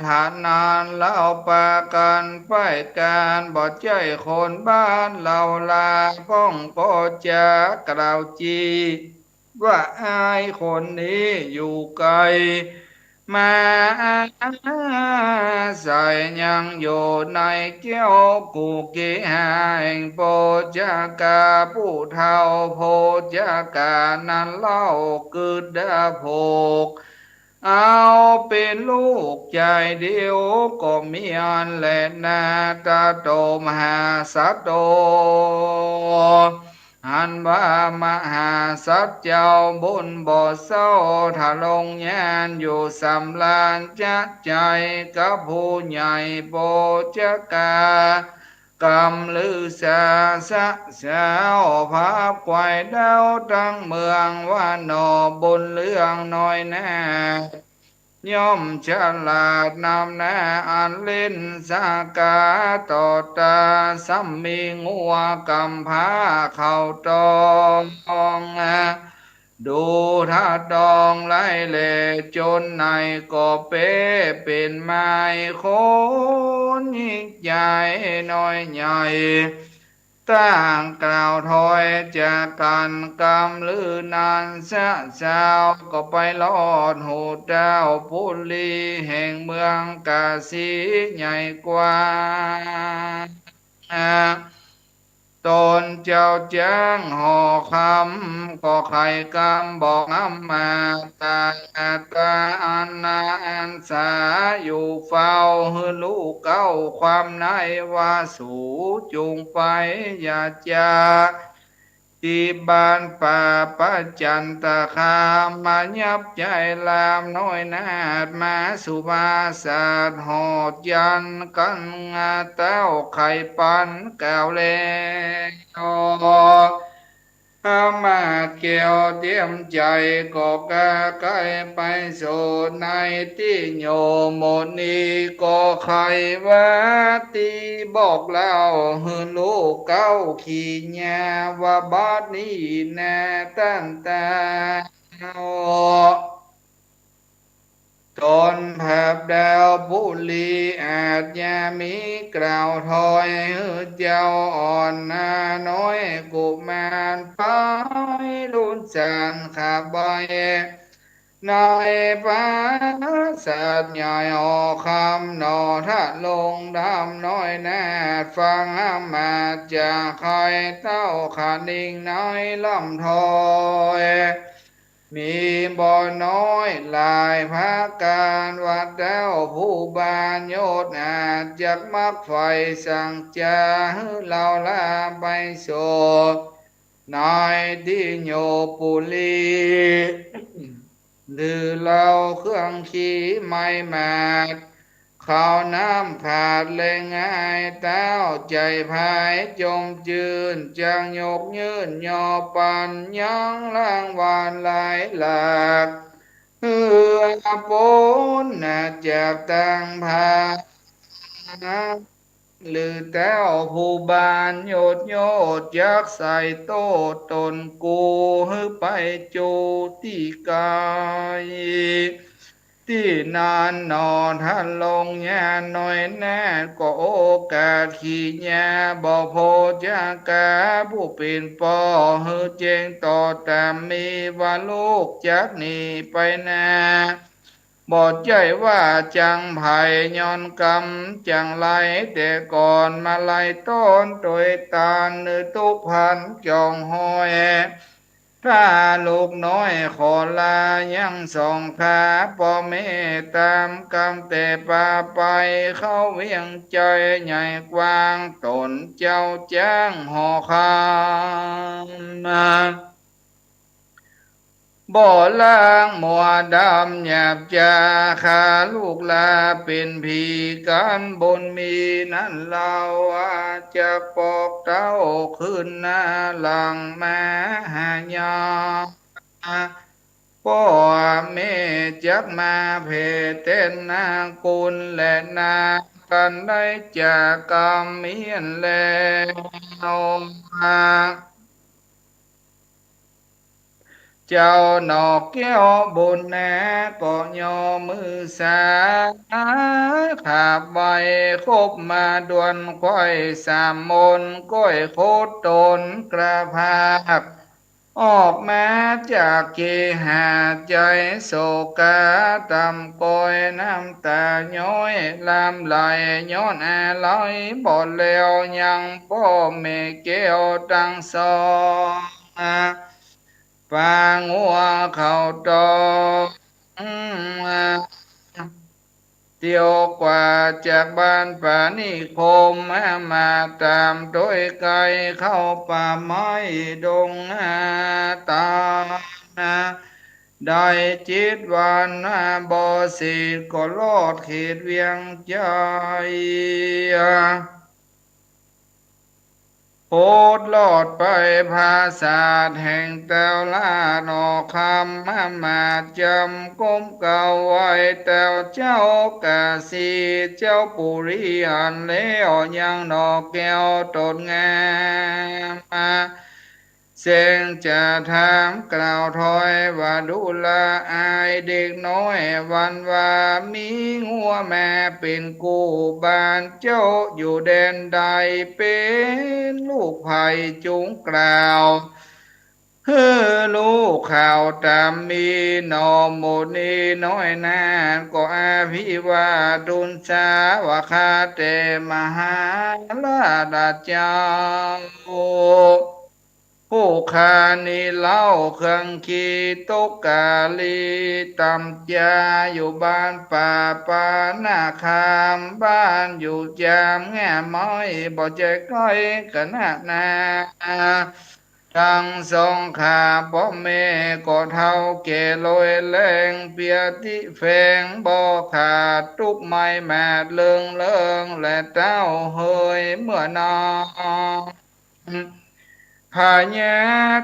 ฐานนานแล้วปากันไปการบอดใจคนบ้านเราลาพ้องก็จะกล่าวจีว่าอายคนนี้อยู่ไกลมาใส่ยังอยู่ในเกี้ยวกูกีหาแห่งโพจากาผู้เฒ่าโพจากานั้นเล่ากือดาโภก เอาเป็นลูกใจเดียวก็มีอันแหละนาตาโตมหาสัตโตอันว่ามหาสัตว์เจ้าบุญบ่เศร้าถ้าลงยานอยู่สำลานจักใจกับผู้ใหญ่โปจกากำลือสาสะสาวภาพควายดาวตั้งเมืองว่าหนอบนเรื่องน้อยแน่ ย่อมฉลาดนำแนาอันเล่นสากาต่อตาซ้ำมีงัวกำพร้าเข้าตองดูท่าดองไล่เล่จนในก็เป้เป็นไม้คนยิ่งใหญ่น้อยใหญ่ ต่างกล่าวถอยจากกันกำลือนานสะสาวก็ไปลอดหูเจ้าพุลีแห่งเมืองกาสีใหญ่กว่าตนเจ้าแจ้งห่อคำก็ไข่กำบอกน้ำมาตาตาอันนาอันสาอยู่เฝ้าฮือลูกเก้าความในว่าสูจุงไปอย่าจาที่บ้านป่าปัจจันตคามมายับใจลามน้อยนาดมาสุภาษาดหอดยันกันงาเต้าไข่ปันแก้วเลโอ อามาเกี่ยวเตรียมใจก็กะไกลไปสู่ในที่โยโมนีก็ใครว่าตีบอกเล่าฮือลูกเก้าขี้ญาว่าบาดนี้แน่ตั้งแต่ตนแผบดาวบุลีอาจยามีกล่าวถอยเจ้าอ่อนนาน้อยกุมารไปลุนจานขาบอยนายฟ้าสัตว์ใหญ่ออกคำหนอถ้าลงดำน้อยแน่ฟังมาจากคอยเต้าขานิ่งน้อยลำทอย มีบ่อน้อยหลายภาคการวัดแล้วผู้บานโยธอาจจักมักไฟสั่งจาเราลาไปโสนายที่โยปุลีหรือเราเครื่องขี่ไม่มาดข้าวน้ำขาดเลยง่ายเต้าใจพายจมจืนจางยกยืนยอปันยังล่างวานหลายหลากเฮือปนน่ะจับตังพา หรือแต้วผู้บานโยดโยดยักใส่โต้ตนกูให้ไปจูที่กายที่นานนอนท่านลงยาหน่อยแน่ก็โอกาสขี่ยาบอกโพจากาผู้เป็นปอฮือเจงต่อแต่มีว่าลูกจากนี้ไปนาบอกใจว่าจังไผ่ย้อนกำจังไรแต่ก่อนมาไล่ต้นโดยตาลเนื้อตุกพันจองหอยถ้าลูกน้อยขอลายังสองขาพ่อแม่ตามกำแต่ป่าไปเข้าเวียงใจใหญ่กว้างตนเจ้าจ้างหอคำมา บ่อล่างหมัวดำหยาบจาขาลูกลาเป็นผีกันบนมีนั่นเราอาจจะปอกเต้าขึ้นหน้าหลังมาหายาพ่อแม่จักมาเพเต้นนากุลและนากันได้จากกรรมเมียนแล้วมา เจ้าหนอกแก้วบุญแน่ก็ยอมือสาขาบใบคบมาดวนก้อยสามมนก้อยโคตรตนกระพาบออกมาจากเกหาใจโศกาตำกอยน้ำตาย้อยลามไหลย้อนอะไรบ่แล้วยังพ่อแม่แก้วตั้งสอง ปางัวเข้าตอกเที่ยวกว่าจากบ้านป่านิคมมาตามโดยไกลเข้าป่าไม้ดงตานาได้จิตวันบ่สิก็ลอดเขตเวียงใจ โพดลอดไปภาษาทแห่งแตวลาดอกคำมาจำก้มเก่าไว้แตวเจ้ากะสีเจ้าปุริอันแล้วยังดอกแก้วตดงามมาเสียงจะถามกล่าวถอยว่าดูแลอายเด็กน้อยวันว่ามีงัวแม่เป็นกูบ้านเจ้าอยู่แดนใดเป็นลูกไผ่จุงกล่าวเฮ้อลูกข่าวตามมีนอหมดนีน้อยนาก็อาภิวาดุลสาวาคาเตมหาลาดาเจ้า ผู้คานีเล่าเครื่องขีตกกาลีตำจาอยู่บ้านป่าปานาคามบ้านอยู่จามแง่ม้อยบ่ใจก้อยกันนาทั้งสองขาพ่อแม่ก็เท่าเกลอยแรงเปียติแฝงบ่ขาดทุกไม้แม่เลืองเลืองและเต้าเฮยเมื่อนอน พาแย่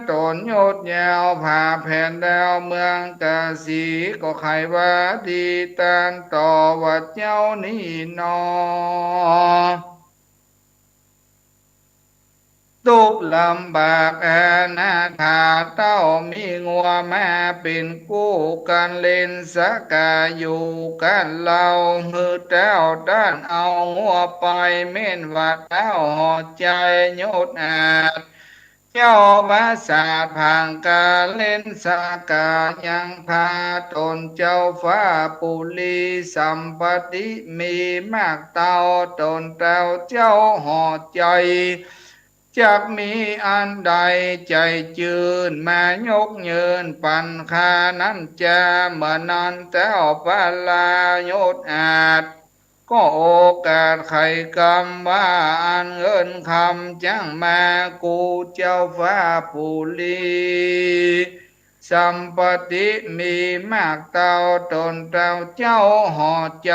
ตนโยดยาวผ่าแผ่นดาวเมืองกาสีก็ไขว่าดีตานต่อวัดเจ้านี่นอ ทุกข์ลำบากนาถาเต้ามีงัวแม่เป็นกู้กันเล่นสกาอยู่กันเรามือเต้าด้านเอางัวไปเม่นว่าเต้าหอดใจโยดอาดเจ้าภาษาพังกาเล่นสกายังพาตนเจ้าฟ้าปุลีสัมปติมีมากเต้าตนเต้าเจ้าหอดใจ จักมีอันใดใจจืนมายกเยินปันคานั้นจะเมื่อนั้นแต้วปาลายดอาจก็โอกาสไขกรรมว่าอันเงินคำจังมากูเจ้าฟ้าปุลีสัมปติมีมากเต่าตนเต่าเจ้าหอดใจ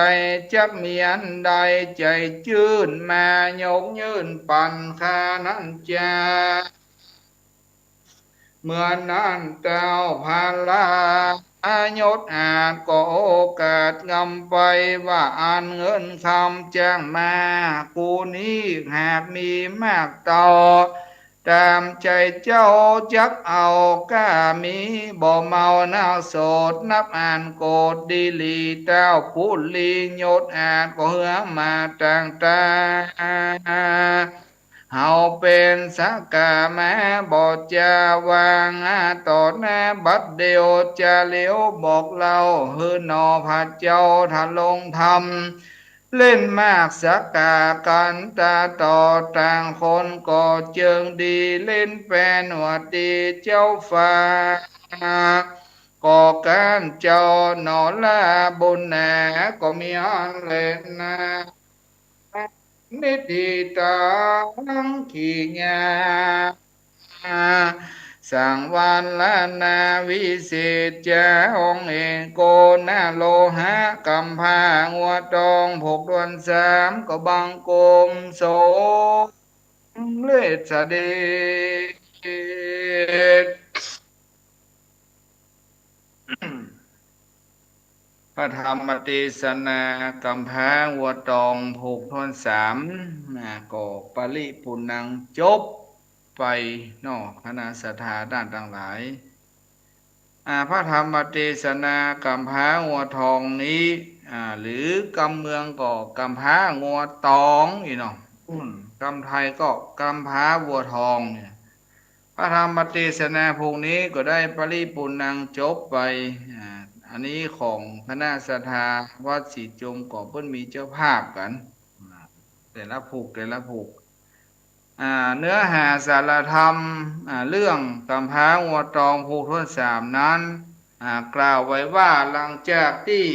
จักมีอันใดใจจื่นมายกยืนปันคานั้นจา เมื่อนั้นเจ้าพาลาอายศอาจก็โอกาสงำไปว่าอันเงินคำจ้างมากูนี้หากมีมากต่อตามใจเจ้าจักเอาก้ามีบ่เมาหน้าโสดนับอ่านโกดดีลีเต้าพูดลียศอาจก็เหือมาต่างตา เฮาเป็นสักกะแม้บอดจะวางต่อหน้าบัดเดียวจะเลี้ยวบอกเราฮือนอผัดเจ้าทะลงทำเล่นมากสักกะกันตาต่อต่างคนก็เจิงดีเล่นแปนหวัดดีเจ้าฟ้าก่อการเจ้าหนอลาบุญแหนก็มีอันเล่นนะ นิติตังขีญาสังวานลานาวิเศษจาองค์เอกโกนาโลหะกัมพางัวตองผกดวนสามก็บังกมโสมเลสเดช พระธรรมเทศนากำแพงวัวตองผูกทนสามก็ปริปุนังจบไปนอกคณะสัทธาด้านต่างหลาย พระธรรมเทศนากำพร้างัวทองนี้หรือกำเมืองก็กำพร้างัวตองอีเนาะกำไทยก็กำพร้าวัวทองเนี่ยพระธรรมเทศนาพวกนี้ก็ได้ปริปุนังจบไปอ่าอันนี้ของคณะสัทธาวัดศรีจมก็เพิ่นมีเจ้าภาพกันอ่าแต่ละผูกแต่ละผูก เนื้อหาสารธรรมเรื่องกำพร้างัวตองภูทวนสามนั้นกล่าวไว้ว่าหลังจากที่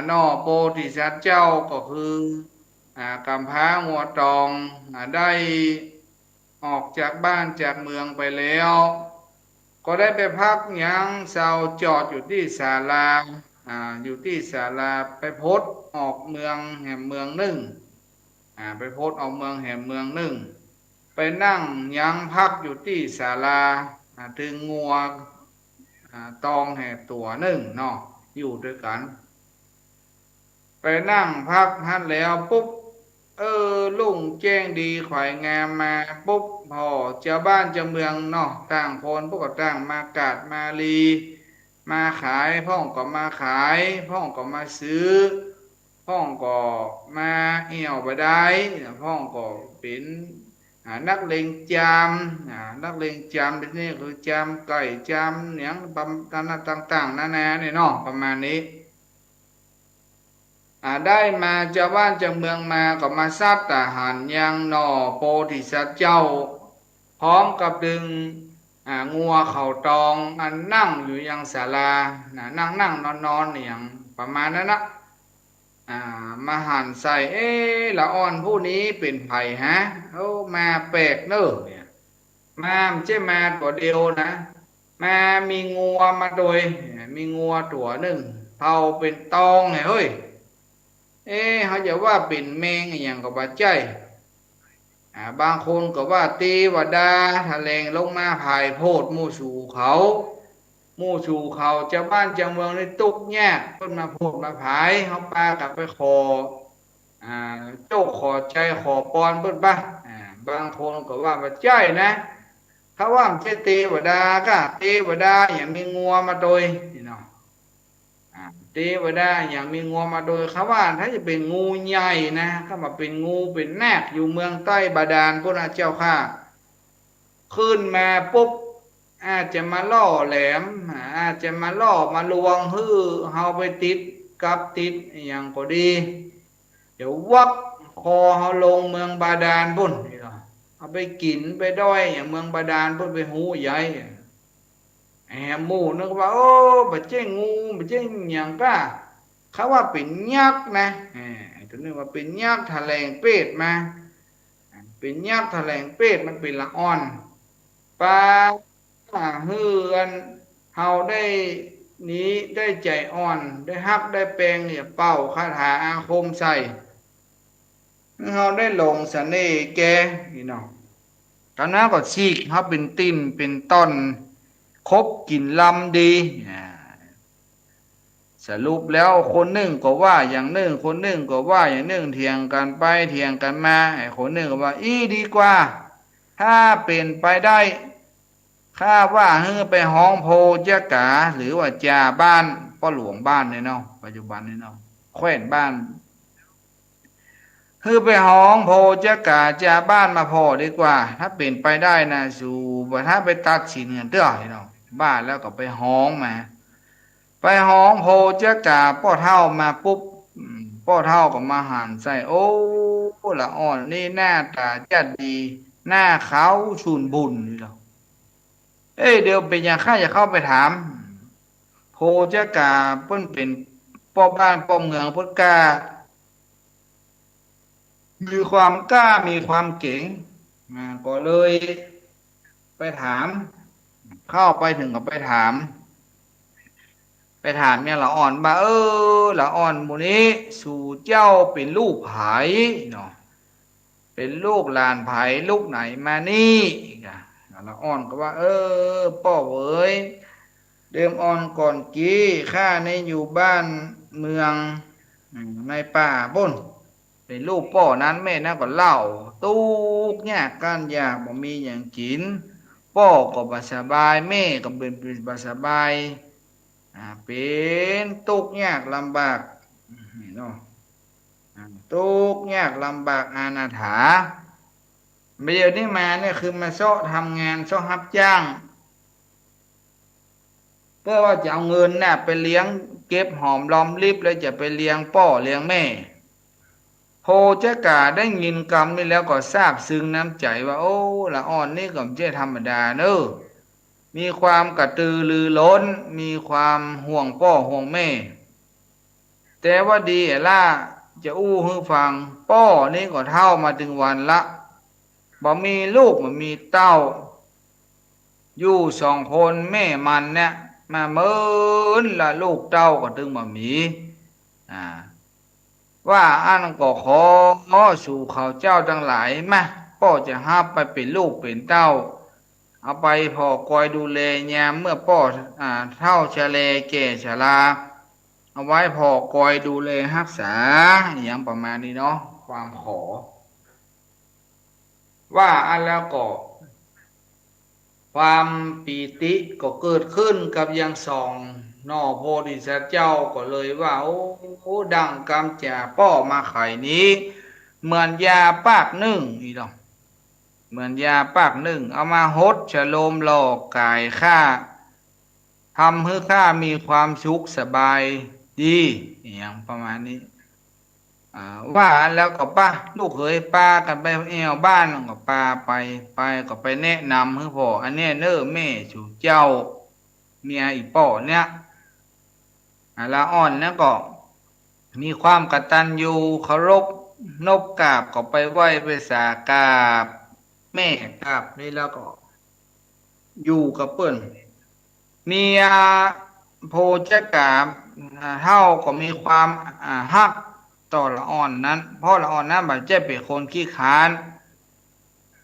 นอโปธิสัตว์เจ้าก็คือกำพร้างัวตองได้ออกจากบ้านจากเมืองไปแล้วก็ได้ไปพักยังเสาจอดอยู่ที่ศาลาอยู่ที่ศาลาไปพดออกเมืองแห่งเมืองหนึ่งไปพดออกเมืองแห่งเมืองหนึ่ง ไปนั่งยังพักอยู่ที่ศาลาถึงงัวตองแห่ตัวหนึ่งเนาะอยู่ด้วยกันไปนั่งพักฮันแล้วปุ๊บลุงแจ้งดีข่อยงามมาปุ๊บพอเจ้าบ้านเจ้าเมืองเนาะต่างคนพวกก็ต่างมากาดมาลีมาขายพ่องก็มาขายพ่องก็มาซื้อพ่องก็มาเอี่ยวไปได้พ่องก็เป็นนักเลงจามนักเลงจามที่นี่คือจามไก่จามเหนียงประมาณต่างๆนานาเนี่ยเนาะประมาณนี้ได้มาจากบ้านจากเมืองมาก็มาซัดทหารยังหน่อโพธิสัตว์เจ้าพร้อมกับดึงงัวเข่าตองอันนั่งอยู่ยังศาลานั่งนอนอย่างประมาณนั้นนะอ่ามาหันใส่ละอ่อนผู้นี้เป็นไผ่ฮะมาแปลกเนอะเนี่ยมาไม่ใช่มาตัวเดียวนะมามีงัวมาโดยมีงัวตัวหนึ่งเผาเป็นตองไงเฮ้ย เขาจะว่าเป็นแมงอย่างกับว่าใจบางคนก็ว่าตีว่าดาทะเลงลงมาภายโพดมู่สู่เขามู่สู่เขาเจ้าบ้านเจ้าเมืองในตุกแยกต้นมาโพดมาภายเขาปากลับไปขออ่าโจ้ขอใจขอปอนเพิ่นป่ะบางคนก็ว่าว่าใจนะถ้าว่ามันจะตีว่าดาก็ตีว่าดาอย่างมีงัวมาโดยนี่เนาะ เทวดาอย่างมีงูมาโดยเขาว่าถ้าจะเป็นงูใหญ่นะถ้ามาเป็นงูเป็นแนกอยู่เมืองใต้บาดาลพระเจ้าค่ะขึ้นมาปุ๊บอาจจะมาล่อแหลมอาจจะมาล่อมาลวงฮื้อเฮาไปติดกับติดอย่างก็ดีเดี๋ยววักคอเฮาลงเมืองบาดาลพุ่นนี่เนาะเอาไปกินไปด้อยอย่างเมืองบาดาลพุ่นไปหูใหญ่ หมูนึกว่าโอ้บัดเจ้งงูบัดเจ้งอย่างก้าเขาว่าเป็นยักษ์นะตัวนึกว่าเป็นยักษ์แถลงเป็ดมาเป็นยักษ์แถลงเป็ดมันเป็นละอ่อนปลาเฮือนเฮาได้นี้ได้ใจอ่อนได้ฮักได้แปลงเนี่ยเป่าคาถาอาคมใส่เฮาได้ลงเสน่ห์แกนี่เนาะตอนนั้นก็ซีกเขาเป็นติ้นเป็นต้นคบกินลำดีสรุปแล้วคนหนึ่งก็ว่าอย่างหนึ่งคนหนึ่งก็ว่าอย่างหนึ่งเถียงกันไปเถียงกันมาไอ้คนหนึ่งก็ว่าอีดีกว่าถ้าเป็นไปได้ข้าว่าเฮ้ไปห้องโพเจ้ากาหรือว่าจ่าบ้านพ่อหลวงบ้านเนี่ยเนาะปัจจุบันเนี่ยเนาะแขวนบ้านคือไปห้องโพเจ้ากาจ่าบ้านมาพอดีกว่าถ้าเป็นไปได้นะสู่บ่ถ้าไปตัดสินกันเด้อเนาะบ้านแล้วก็ไปห้องมา ไปห้องโพเจ้ากาพ่อเท่ามาปุ๊บพ่อเท่าก็มาหันใส่โอ้ละอ่อนนี่หน้าตาจัดดีหน้าเขาชูนบุญนี่หรอเดี๋ยวเป็นอย่างข้าจะเข้าไปถามโพเจ้ากาเพิ่นเป็นพ่อบ้านพ่อเมืองเพิ่นกล้ามีความกล้ามีความเก่งก็เลยไปถามเข้าไปถึงก็ไปถาม ไปถามเนี่ยละอ่อนมาละอ่อนหมู่นี้สู่เจ้าเป็นลูกไผ่เนาะเป็นลูกหลานไผ่ลูกไหนมานี่ละอ่อนก็ว่าพ่อเอ๋ยเดิมอ่อนก่อนกี้ข้าในอยู่บ้านเมืองในป่าบนเป็นลูกพ่อนั้นแม่นั่นก็เล่าตูกเนี่ยก้านยากบ่มีอย่างกินพ่ พ่อก็บ่สบายแม่ก็เป็นบ่สบายเป็นทุกข์ยากลำบากเนาะทุกข์ยากลำบากอนาถาเดี๋ยวนี้มาเนี่ยคือมาเซาะทำงานเซาะรับจ้างเพื่อว่าจะเอาเงินน่ะไปเลี้ยงเก็บหอมรอมริบแล้วจะไปเลี้ยงพ่อเลี้ยงแม่โพเจ้ากาได้ยินกรรมนี่แล้วก็ทราบซึ้งน้ำใจว่าโอ้ละอ่อนนี่ก็ไม่ใช่ธรรมดาเนอะมีความกระตือรือร้นมีความห่วงพ่อห่วงแม่แต่ว่าดีล่ะจะอู้ให้ฟังพ่อนี่ก็เท่ามาถึงวันละบ่มีลูกบ่มีเต้าอยู่สองคนแม่มันเนี่ยมาเมินละลูกเต้าก็ถึงบ่มีอ่าว่าอันก็ขอสู่เขาเจ้าทั้งหลายมาพ่อจะห้าไปเป็นลูกเป็นเต้าเอาไปพอคอยดูแลยามเมื่อพ่อเฒ่าชราแก่ชราเอาไว้พอคอยดูแลรักษาอย่างประมาณนี้เนาะความขอว่าอันแล้วก็ความปีติก็เกิดขึ้นกับยังสองนอโพธิสัตว์เจ้าก็เลยว่าโอ้ดังกำจ่าป้อมาไข่นี้เหมือนยาปากนึ่งนี่ดอกเหมือนยาปากนึ่งเอามาฮดฉโลมหลอกกายข้าทำให้ข้ามีความสุขสบายดีอย่างประมาณนี้ว่าแล้วก็ป้าลูกเคยป้ากันไปแอวบ้านก็ป้าไปก็ไปแนะนำให้พ่ออันนี้เน้อแม่สู่เจ้าเมียอีป่อเนี่ยละอ่อนเนี่ยก็มีความกตัญญูเคารพนบกราบก็ไปไหว้ไปสากราบแม่กราบนี่แล้วก็อยู่กับเปิ้นมีโพธิกาเท่าก็มีความฮักต่อละอ่อนนั้นเพราะละอ่อนนั้นบาดเจ็บเป็นคนขี้คร้าน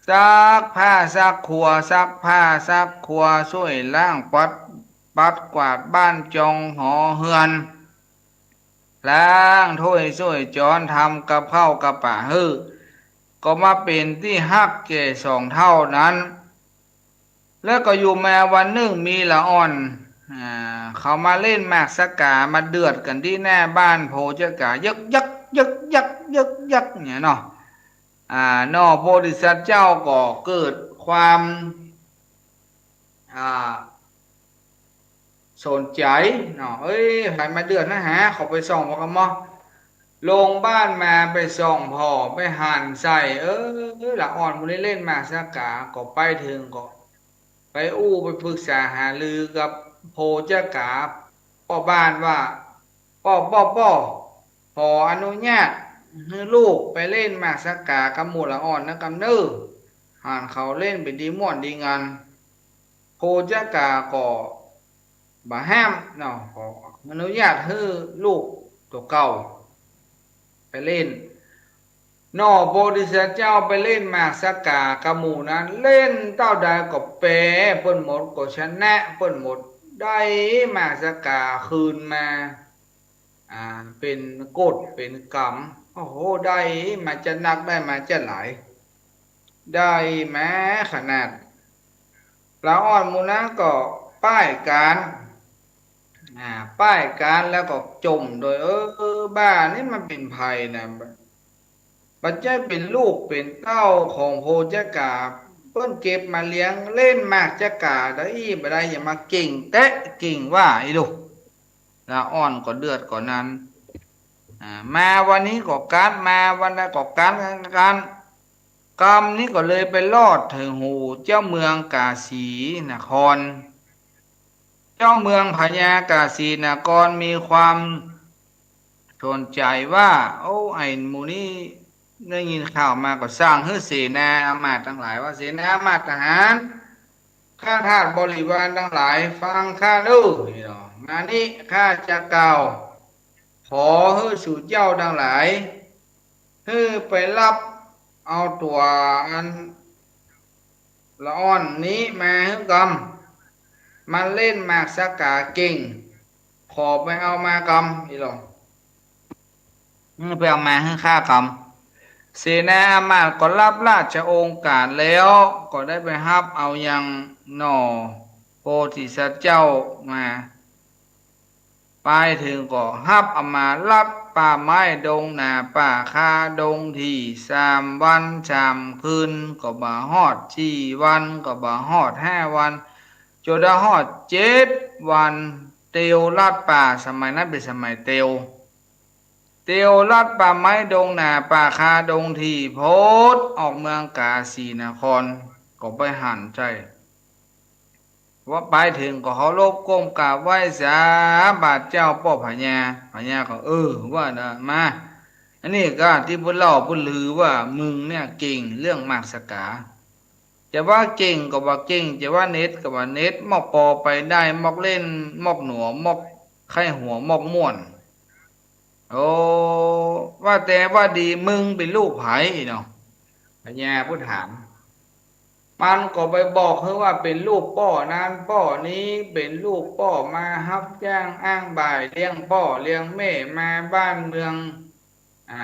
ซักผ้าซักครัวซักผ้าซักครัวช่วยล้างปัดกวาดบ้านจองหอเฮือนล้างถ้วยช่วยจอนทำกับข้าวกับป่าฮื้อก็มาเป็นที่ฮักแก่สองเท่านั้นแล้วก็อยู่มาวันหนึ่งมีละอ่อนเขามาเล่นหมากสกามาเดือดกันที่หน้าบ้านโพเจ้ากายักเนี่ยเนาะนอโพธิสัตว์เจ้าก็เกิดความสนใจเนาะเอ้ยใครมาเดือดนะฮะเขาไปส่องว่ากันมั้งลงบ้านมาไปส่องพ่อไปหั่นใส่ละอ่อนมันได้เล่นหมากสกาก็ไปถึงก็ไปไปปรึกษาหารือกับโพเจ้ากาพ่อบ้านว่าป้อขออนุญาตให้ลูกไปเล่นหมากสกากับหมู่ละอ่อนนะกำเนิดห่านเขาเล่นเป็นดีม่วนดีงานโพเจ้ากาก็บ่ห้ามเนาะขออนุญาตให้ลูกตัวเก่าไปเล่นนอโพธิสัตว์เจ้าไปเล่นหมากสกากระหมู่นั้นเล่นเต้าใดก็แปรเปิ้นหมดก็ชนะเปิ้นหมดได้หมากสกาคืนมาเป็นกฎเป็นกรรมโอ้โหได้มาจะนักได้มาจะหลายได้แม้ขนาดละอ่อนหมูนั้นก็ป้ายการป้ายการแล้วก็จมโดยบ้านี่มันเป็นภัยนะปัจจัยเป็นลูกเป็นเต้าของโพจักาเพิ่นเก็บมาเลี้ยงเล่นมากจักาได้บ่ได้อย่ามาเก่งแตะเก่งว่าอีลูกละอ่อนก็เดือดก่อนนั้นมาวันนี้ก็การมาวันนั้นก็การกรรมนี้ก็เลยไปลอดถึงหูเจ้าเมืองกาสีนครเจ้าเมืองพญากาสีนครมีความสนใจว่าโอ้ไอ้หมูนี้ได้ยินข่าวมาก็สร้างให้เสนาอามาตย์ทั้งหลายว่าเสนาอามาตย์ทหารข้าทาสบริวารทั้งหลายฟังข้าดูนี่เนาะมานี่ข้าจะกล่าวขอให้สู่เจ้าทั้งหลายให้ไปรับเอาตัวอันละอ่อนนี้มาให้กำมันเล่นหมากสกาเก่งขอไปเอามากำอีหรอไปเอามาให้ข้าก เสนาอามาตย์ก็รับราชโองการแล้วก็ได้ไปรับเอายังหน่อโพธิสัตว์เจ้ามาไปถึงก็รับเอามารับป่าไม้ดงนาป่าคาดงที่3 วัน 3 คืนก็บ่ฮอด4 วันก็บ่ฮอด5 วันจนได้ฮอด7 วันเตียวลัดป่าสมัยนั้นเป็นสมัยเตียวลัดป่าไม้ดงนาป่าคาดงที่โพธออกเมืองกาสีนครก็ไปหันใจว่าไปถึงก็เขาลบก้มกราบไหว้สาบาทเจ้าพ่อพญาก็ว่านะมาอันนี้ก็ที่พูดเล่าพูดลือว่ามึงเนี่ยเก่งเรื่องมากสกาจะว่าเก่งก็ว่าเก่งจะว่าเน็ตก็ว่าเน็ตมอกปอไปได้มอกเล่นมอกหนัวมอกไข้หัวมอกม่วนโอ้ว่าแต่ว่าดีมึงเป็นลูกไผ่เนาะพญาพูดถามมันก็ไปบอกเธอว่าเป็นลูกป้อนั้นป้อนี้เป็นลูกป้อมาฮับจ้างอ้างบ่ายเลี้ยงป้อเลี้ยงแม่มาบ้านเมืองอ่า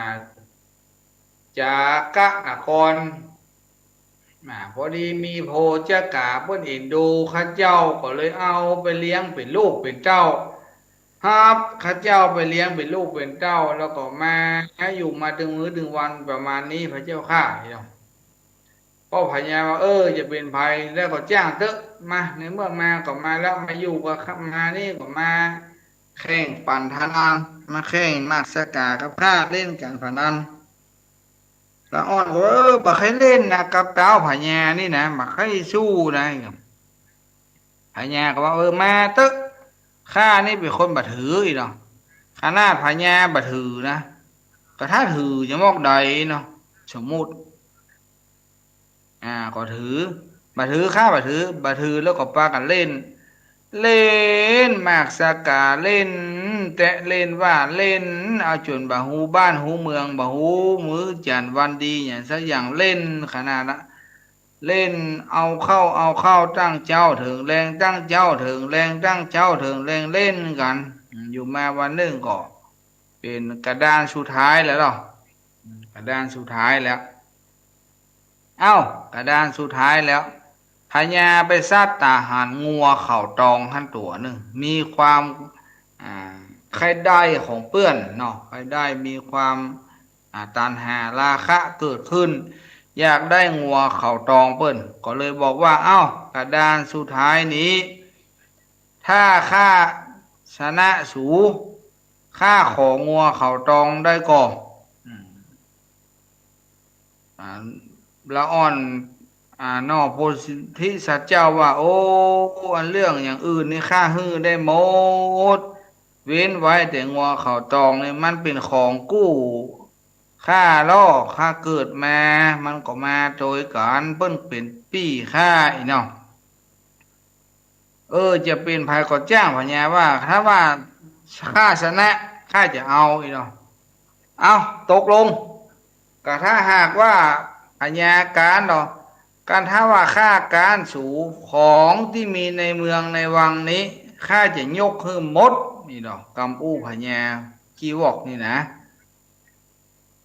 จากะนครพอดีมีโพเจ้ากาเพิ่นเอ็นดูข้าเจ้าก็เลยเอาไปเลี้ยงเป็นลูกเป็นเจ้าครับข้าเจ้าไปเลี้ยงเป็นลูกเป็นเจ้าแล้วก็มาอยู่มาถึงมื้อถึงวันประมาณนี้พระเจ้าข้าเนาะก็พญาว่าจะเป็นภัยแล้วก็จ้างเถอะมาในเมื่อมาก็มาแล้วมาอยู่ก็มานี่ก็มาแข่งปั่นพนันมาแข่งมากสกากับข้าเล่นการพนันแล้วอ้อนก็บักให้เล่นนะกับเต้าพญานี่นะบักให้สู้นะพญาก็ว่ามาเถอะข้านี่เป็นคนบัถืออีเนาะขนาดพญาบัถือนะก็ถ้าถือจะมอกใดเนาะสมมุติก็ถือบัถือข้าบัถือแล้วก็ปากันเล่นเล่นมากสกาเล่นแต่เล่นว่าเล่นเอาจนบ่หูบ้านหูเมืองบ่หูมือจันวันดีอย่างสักอย่างเล่นขนาดนั้นเล่นเอาเข้าตั้งเจ้าถึงแรงตั้งเจ้าถึงแรงตั้งเจ้าถึงแรงเล่นกันอยู่มาวันหนึ่งก็เป็นกระดานสุดท้ายแล้วหรอกระดานสุดท้ายแล้วกระดานสุดท้ายแล้วพญาไปซัดตาหารงัวเข่าตองท่านตัวหนึ่งมีความใครได้ของเปื้อนเนาะใครได้มีความตัณหาราคะเกิดขึ้นอยากได้งัวเข่าตองเปิ้นก็เลยบอกว่ากระดานสุดท้ายนี้ถ้าข้าชนะสูข้าของงัวเข่าตองได้ก่อนละอ่อนนอโพธิสัตว์เจ้าว่าโอ้อันเรื่องอย่างอื่นนี่ข้าฮื้อได้หมดเว้นไว้แต่งัวเขาตองนี่มันเป็นของกู้ข้าล่อข้าเกิดมามันก็มาโดยการเปิ้นเป็นปี้ข้าอีเนาะจะเป็นภัยก็จ้างพญาว่าถ้าว่าข้าชนะข้าจะเอาอีเนาะเอาตกลงก็ถ้าหากว่าพญาการเนาะการถ้าว่าข้าการสูของที่มีในเมืองในวังนี้ข้าจะยกขึ้นหมดนี่ดอกกำอู้พญากีวอกนี่นะ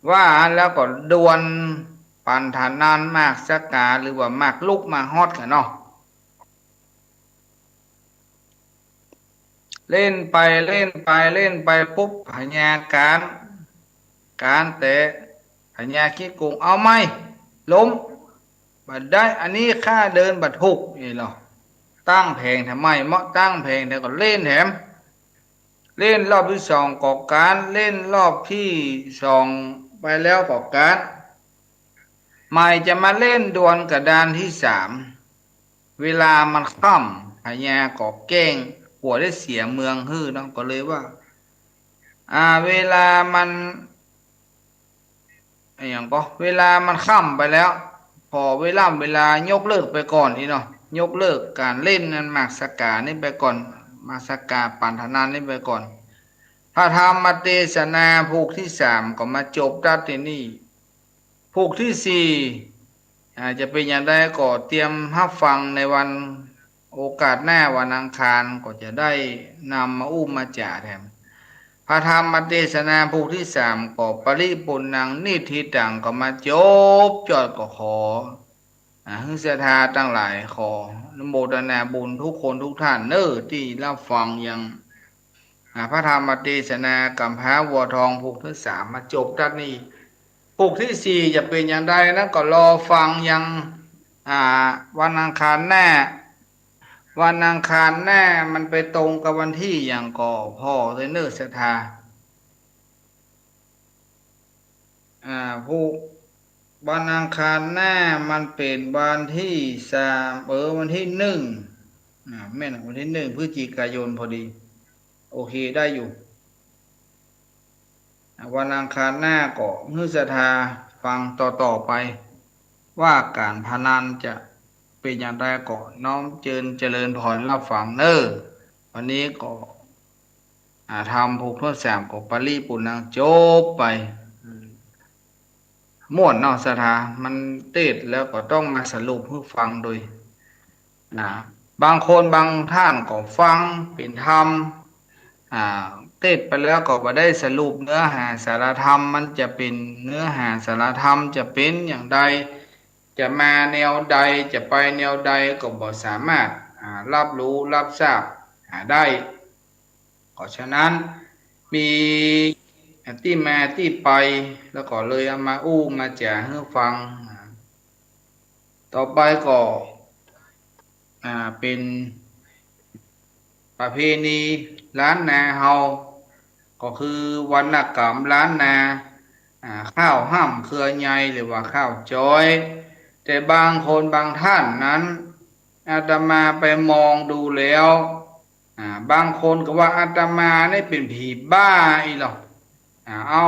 ว่าแล้วก็ดวลปันฐานนานมากสกาหรือว่ามากลุกมาฮอดกันเนาะเล่นไปเล่นไปเล่นไปปุ๊บพญาการเตะพญาคิดโกงเอาไหมล้มบัดได้อันนี้ข้าเดินบัดทุกนี่เหรอตั้งแผงทำไมเมาะตั้งแผงแต่ก็เล่นแถมเล่นรอบที่สองกอกการเล่นรอบที่สองไปแล้วกอกการใหม่จะมาเล่นดวลกระดานที่3เวลามันค่ำพญากอกแกล้งหัวได้เสียเมืองฮื้อเนาะก็เลยว่าเวลามันอย่างก็เวลามันค่ำไปแล้วพอเวลายกเลิกไปก่อนนี่เนาะยกเลิกการเล่นนั้นมากสกานี่ไปก่อนมาสกาปันธนานนี่ไปก่อนพระธรรมเทศนาภูกที่3ก็มาจบด้านนี้ภูกที่4จะเป็นอย่างไรก็เตรียมรับฟังในวันโอกาสหน้าวันอังคารก็จะได้นำมาอู้มาจ่าแถม พระธรรมเทศนาภูที่สามก็ปริปุณณังนิธิตังก็มาจบจอดก็ขอฮึศรัทธาตั้งหลายขออนุโมทนาบุญทุกคนทุกท่านเนอที่รับฟังยังพระธรรมเทศนากัมพร้าวัวทองภูที่สามมาจบด้านนี้ภูที่สี่จะเป็นอย่างไรนะก็รอฟังยังอ่าวันอังคารหน้าวันอังคารหน้ามันไปตรงกับวันที่อย่างก่อพ่อเลยเนอศรัทธา อ่าผู้วันอังคารหน้ามันเป็นวันที่สามวันที่หนึ่งแม่นวันที่หนึ่งพฤศจิกายนพอดีโอเคได้อยู่วันอังคารหน้าก็ฮือศรัทธาฟังต่อไปว่าการพนันจะเป็นอย่างไรก่อนน้อมเจริญพรรับฟังเนอวันนี้ก็ทำผูกทดสามก็ปริปุนังจบไป ม่วนเนาะสถามันเตดแล้วก็ต้องมาสรุปให้ฟังโดยนะบางคนบางท่านก็ฟังเป็นธรรมอ่าเตดไปแล้วก็บ่ได้สรุปเนื้อหาสารธรรมมันจะเป็นเนื้อหาสารธรรมจะเป็นอย่างใดจะมาแนวใดจะไปแนวใดก็บ่สามารถรับรู้รับทราบได้เพราะฉะนั้นมีที่มาที่ไปแล้วก็เลยเอามาอู้มาแจกให้ฟังต่อไปก็เป็นประเพณีล้านนาเฮาก็คือวรรณกรรมล้านนาข้าวห้ำเครือใหญ่หรือว่าข้าวจ้อยแต่บางคนบางท่านนั้นอาตมาไปมองดูแล้วบางคนก็ว่าอาตมานี่เป็นผีบ้าอีหรอกเอา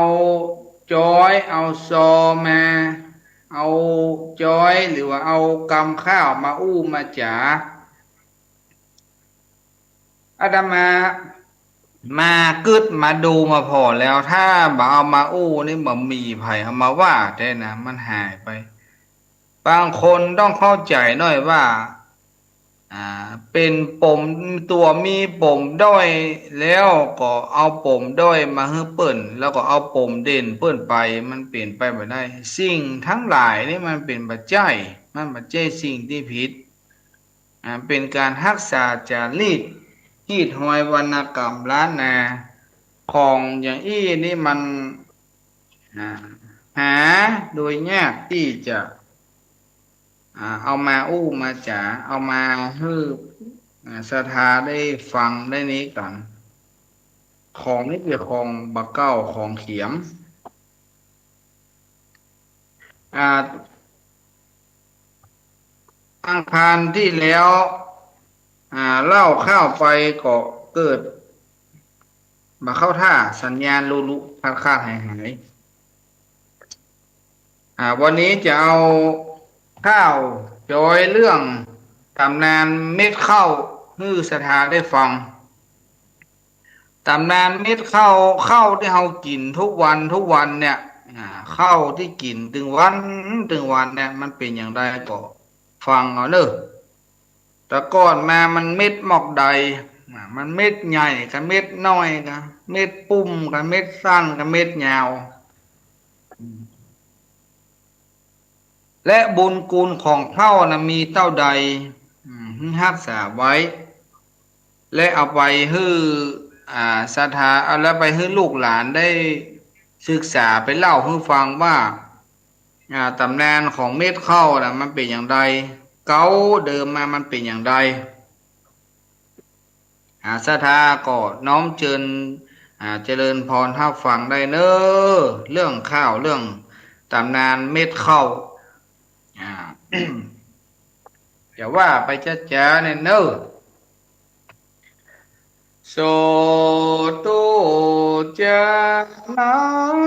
จอยเอาซอมาเอาจอยหรือว่าเอากำข้าวมาอู้มาจ๋าอาตมากึดมาดูมาพอแล้วถ้าบ่เอามาอู้นี่บ่มีไผเอามาว่าได้นะมันหายไปบางคนต้องเข้าใจหน่อยว่าอ่าเป็นปมตัวมีปมด้อยแล้วก็เอาปมด้อยมาให้เปิ่นแล้วก็เอาปมเด่นเปิ่นไปมันเปลี่ยนไปไม่ได้สิ่งทั้งหลายนี่มันเป็นปัจจัยมันปัจจัยสิ่งที่ผิดเป็นการรักษาจารีตฮีดหอยวรรณกรรมล้านนาของอย่างอี้นี่มันอ่าหาโดยยากที่จะเอามาอู้มาจ๋าเอามาฮือศรัทธาได้ฟังได้นี้กันของนี่คือของบักเก้าของเขียมอ่าอังคารที่แล้วเล่าข้าวไปก็เกิดมาเข้าท่าสัญญาณลุลุคาดหายวันนี้จะเอาข้าวโดยเรื่องตำนานเม็ดข้าวฮือสถาได้ฟังตำนานเม็ดข้าวที่เรากินทุกวันเนี่ยข้าวที่กินถึงวันเนี่ยมันเป็นอย่างไรก็ฟังเอาเนอะแต่ก่อนมามันเม็ดหมอกใดมันเม็ดใหญ่กับเม็ดน้อยกับเม็ดปุ่มกับเม็ดสั้นกับเม็ดยาวและบุญกูลของเข้านะมีเท่าใดรักษาไว้และเอาไปให้ศรัทธาเอาแล้วไปให้ลูกหลานได้ศึกษาไปเล่าให้ฟังว่าตำนานของเม็ดข้าวนะมันเป็นอย่างไรเก้าเดิมมามันเป็นอย่างไรศรัทธาก็น้อมเจริญพรท่าฟังได้เนอเรื่องข้าวเรื่องตำนานเม็ดข้าวอ่า อย่าว่าไปจ้าๆเนี่ยเนอะโสตุจานัง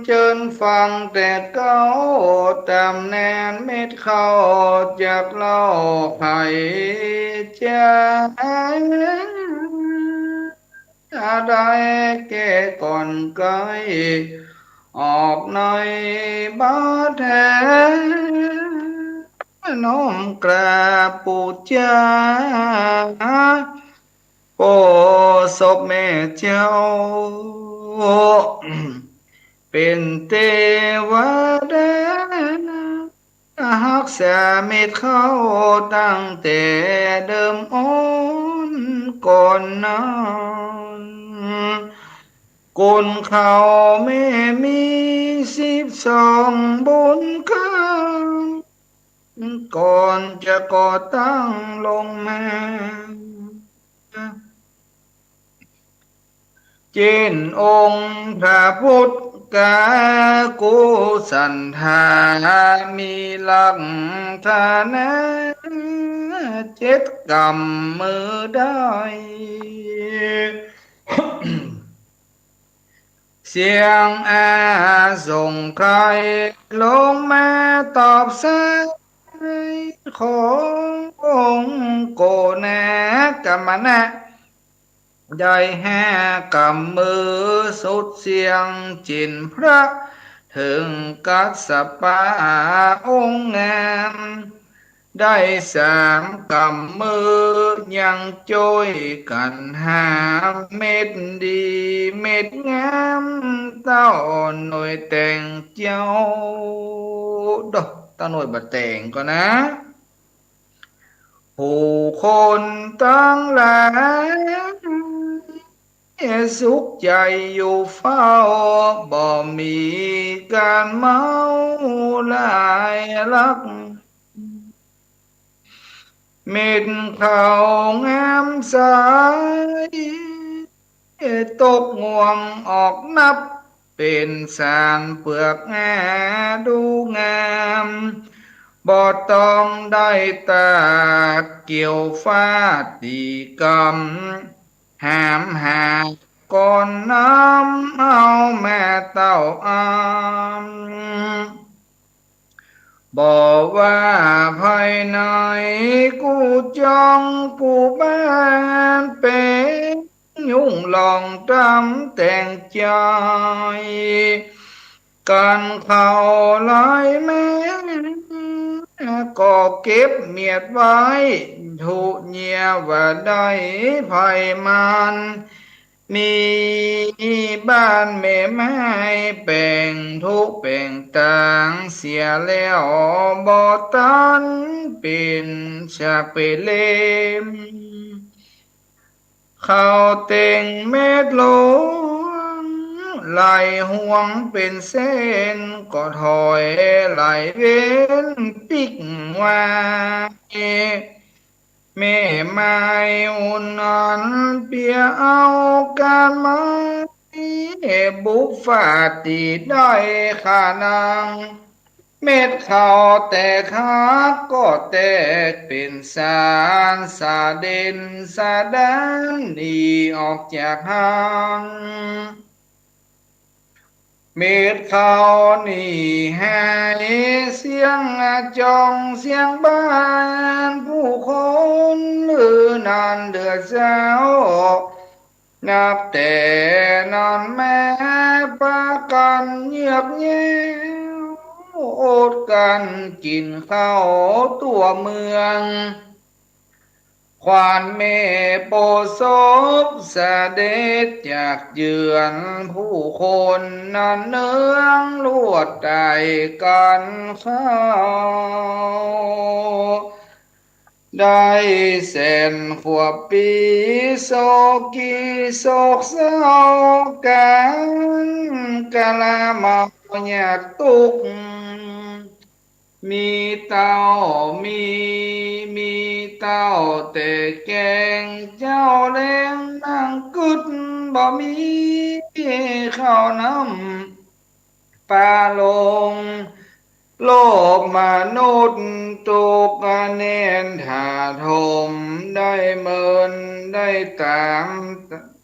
เจิญฟังแต่เก้าตำแนนเม็ดเข้าจากเล่าไผ่จ้าอะไรแก่ก่อนไกลออกในบาดแผลน้อมกราบปูจา โอ้ศพแม่เจ้าเป็นเทวดาหักษาเม็ดเข้าตั้งแต่เดิมอ้อนก่อนนอนกุนเขาแม่มี12บุญข้างก่อนจะก่อตั้งลงมา เจนองค์พระพุทธกากุสันธามีหลักฐานะ7 กำมือได้เสียงอาส่งใครลงมาตอบสายขององค์โกนะกัมมนะ ได้5 กำมือสุดเสียงจินพระถึงกัสสปะองค์งามได้3 กำมือยังจ้อยกันหาเม็ดดีเม็ดงามเต้าหน่วยแต่งเจ้าดอกเต้าหน่วยบัดแต่งก่อนนะผู้คนตั้งหลาย สุขใจอยู่เฝ้าบ่มีการเมาหลายรักเม็ดเขางามสายตกง่วงออกนับเป็นสารเปลือกงาดูงามบ่ต้องได้ตาเกี่ยวฟ้าตีกำหามหาก่อนน้ำเอาแม่เต้าอามบอกว่าภายในกูจองกูบ้านเป็นยุ่งลองตำแต่งใจกันเขาลายแม่ก็เก็บเมียดไว้ทุเนียว่าได้ภัยมันมีบ้านแม่ไม้แป่งทุกแป่งต่างเสียแล้วบ่ตันเป็นชากเปเลม เข้าเต่งเม็ดหลวงไหลห่วงเป็นเส้นก็ถอยไหลเว้นปิกว่าแม่ไม้อุ่นนอนเปียเอาการไม้บุกฟาดตีได้ขานัง เม็ดข้าวแต่ขาก็แตกเป็นสารสาเด่นสาดันหนีออกจากหางเม็ดข้าวนี่หายเสียงจองเสียงบ้านผู้คนลือนานเดือดเช้านับแต่นอนแม่ปากันเงียบเงียวอดกันกินข้าวตัวเมือง ควานเมโปศพเสด็จจากเยือนผู้คนนันเนืองลวดใดกันเข้าได้เส้นขวบปีโศกีโศกเศร้ากันกะลามาอยากตุก มีเต้ามีมีเต้าแต่แกงเจ้าแรงนั่งกึดบ่มีข้าวน้ำปลาลงโลกมนุษย์ตุกเนนถาทมได้เมินได้ตาม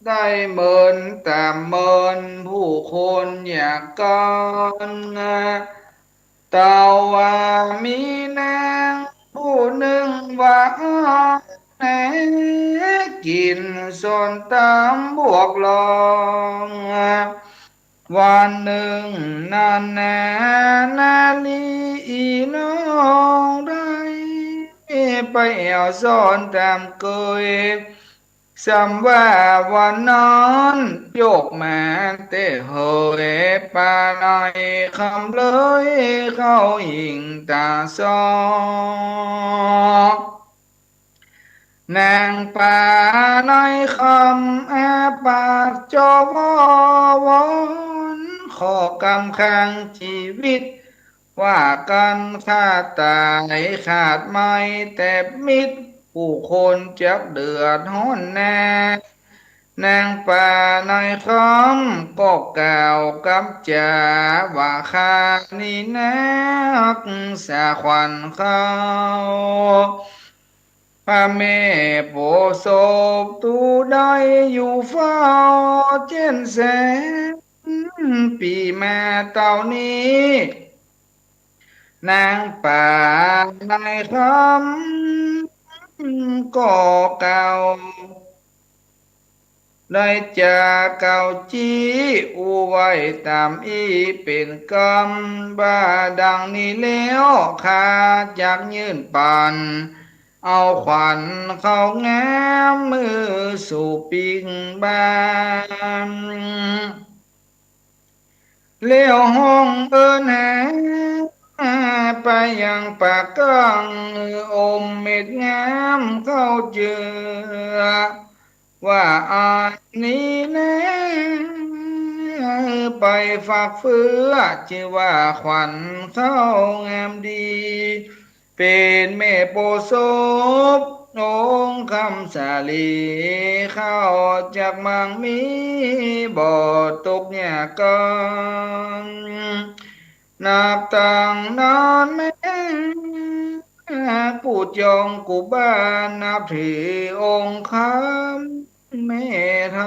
ได้เมินตามเมินผู้คนอยากกันเต่าว่ามีนางผู้หนึ่งว่าแหนกินส่วนตามบวกลองวันหนึ่งนานนานาลีอีน้องได้ไปแอวซ่อนตามเคย สำว่าวันนอนโยกมาเตะเฮยปาในคำเลยเข้าหิงตาซอกนางป่าในคำแอบปากจอบวอนขอกำคังชีวิตว่ากันขาดตายขาดไม่แต่มิตรผู้คนจะเดือดร้อนแน่ นางป่าในอยคำก็กล่าวกับจ่าว่าข้านี่นักสาขวัญเขาพระแม่โพธิ์ศพตูได้อยู่เฝ้าเจนแสนปีมาเต่านี้นางป่าในายคำก็กล่าว ได้จากเก่าจีอูไว้ตามอีเป็นกำบ้าดังนี้แล้วข้าจากยื่นปันเอาขวัญเข้าแง้มมือสู่ปิงบ้านเลี้ยวห้องเอินหาไปยังปากกังอมเม็ดงามเข้าเจือ ว่าอันนี้แน่ไปฝากเฟื้อชื่อว่าขวัญเข้างามดี เป็นแม่โพธิ์ศพองค์คำสาลีเข้าจากมังมีบ่อตกเนี่ยกันนับตั้งนานแม่กูจองกูบ้านนับถือองค์คำแม่ไท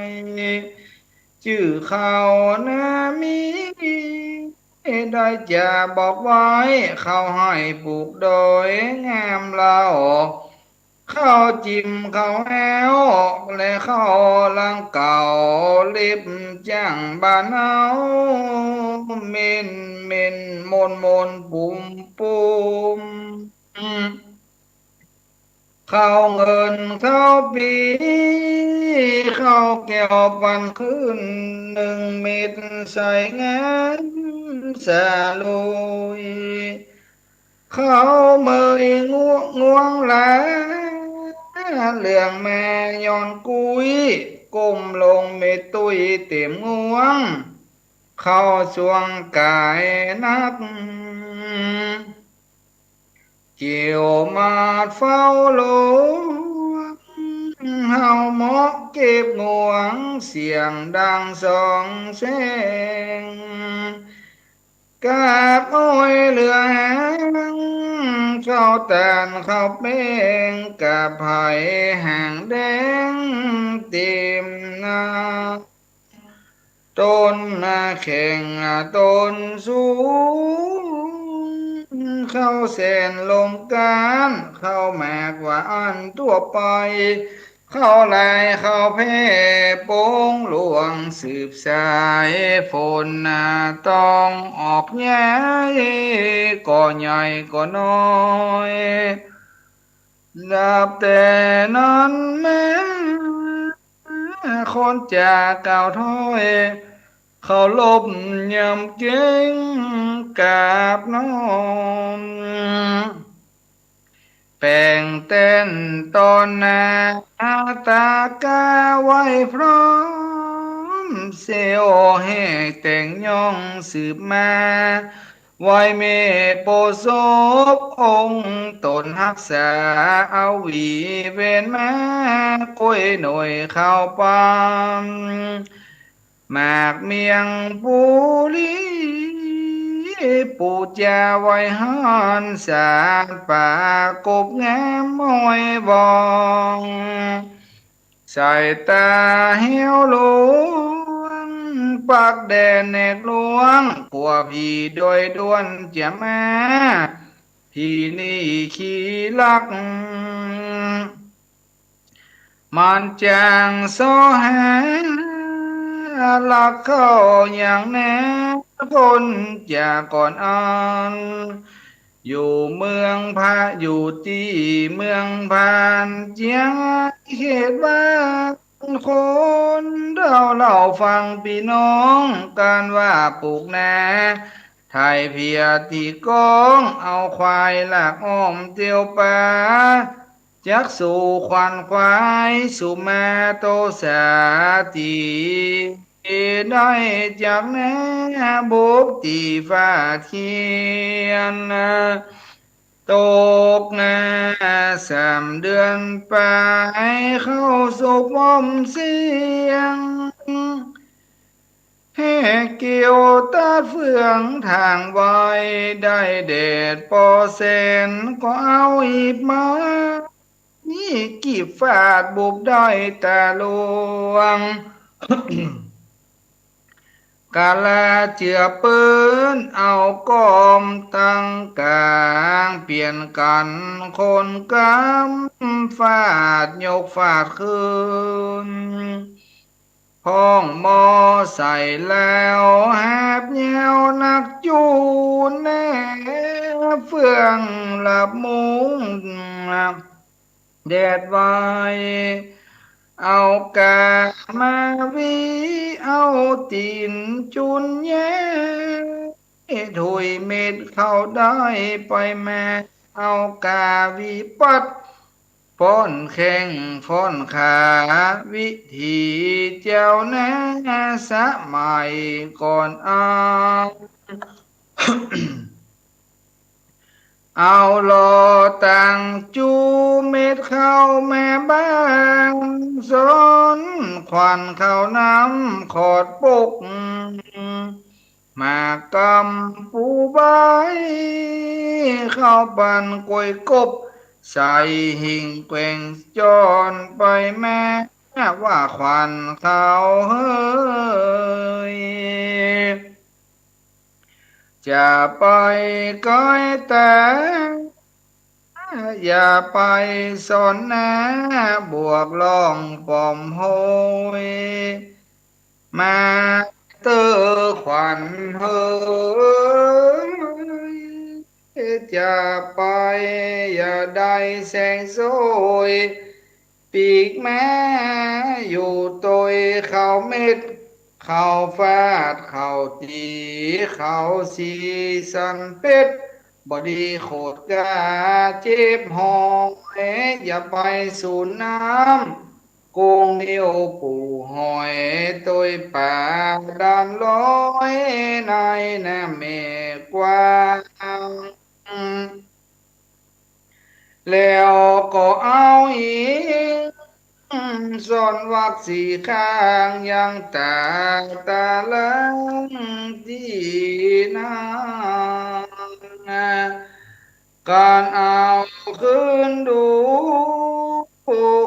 ยชื่อเขานามีได้จะบอกไว้เขาให้ปลูกโดยงามเล่าข้าวจิ้มข้าวแอวและข้าวลังเก่าเล็บจ้างบ้านเอาเม่นเม่นมนมนปุ่มปุ่ม ข้าวเงินข้าวปีข้าวแก้วปันขึ้น1 เม็ดใส่งานสาลุยข้าวเมยง่วงหลาเรื่องแม่ย้อนกุยก้มลงเม็ดตุยเต็มง่วงเข้าสวงกายนัก เกี่ยวมาดเฝ้าโลเฮาหมอกเก็บงวงเสียงดังสองแสงกาบอ้อยเหลือแหงเข้าตานเข้าเป้งกาบไผ่ห่างแดงเต็มนาต้นนาแข่งต้นสูงเข้าแสนลมการเข้าแมกว่าอันตัวไปเข้าลายเข้าแพ่โป้งหลวงสืบสายฝนต้องออกแย้ก็ใหญ่ก็น้อยนับแต่นั้นแม้คนจากเก่าถ้อยเขาลบยำเก่งกับน้องแป่งเต้นตอนนาตากาไว้พร้อมเซลให้แต่งย่องสืบมาไว้เมฆโปสบองค์ตนรักษาเอาหวีเวนมาก้อยหน่อยเข้าปังหมากเมียงปูลีปูจาไว้หอนสาป่ากบงามมอยบองใส่ตาเหี่ยวหลวงปากแดนแนกหลวงกลัวพี่โดยด้วนจะมาพี่นี่ขี้ลัก มันจางโซหาลักเข้าอย่างแน่พ้นจากก่อนอ่อนอยู่เมืองพาอยู่ที่เมืองพานเจียง เขตบ้านคนเล่าฟังพี่น้องการว่าปลูกนาไทยเพียตีกองเอาควายหลากอ้อมเตียวป่าจักสู่ควันควายสู่มาโตสาตีได้จากแน้บุกตีฟ้าเทียน ตกนา3 เดือนไปเข้าสู่ป้อมเสียงให้เกี่ยวตาเฟืองทางไว้ได้เด็ดปอเซนก็เอาอีบมานี่กีบฟาดบุบได้ตาลวง กาลาเจือปืนเอากอมตั้งกลางเปลี่ยนกันคนกำฟาดยกฟาดคืนพ้องมอใส่แล้วแหบเยวนักจูนแน่เฟื่องหลับมุงแดดไว้ เอากามาวิเอาตีนจุนแย่ถุยเม็ดเข้าได้ไปแม่เอากาวิปัดฟ้อนแข้งฟ้อนขาวิธีเจ้าแน่สะใหม่ก่อนเอา เอาโลตังจูเม็ดข้าวแม่บ้างสนควันข้าวน้ำขอดปุกมากำปูใบข้าวปั่นกล้วยกบใส่หิ่งแกว่งจอนไปแม่ว่าควันข้าวเฮ้ย จะไปก้อยแต่อย่าไปสนนะบวกล่องปอมโหยมาเตอขวัญเฮยจะไปอย่าได้แสงโซยปีกแม้อยู่ตัวเขาเม็ดเขาฟาดเขาตีเขาสีสันเป็ดบอดีโคตรกาเจ็บหอยอย่าไปสูนน้ำกุ้งเดียวปูหอยตัวป่าดานลอยในน้ำเมฆกว้าง แล้วก็เอาอีกส่วนวักสีข้างยังตาลังที่นาการเอาคืนดู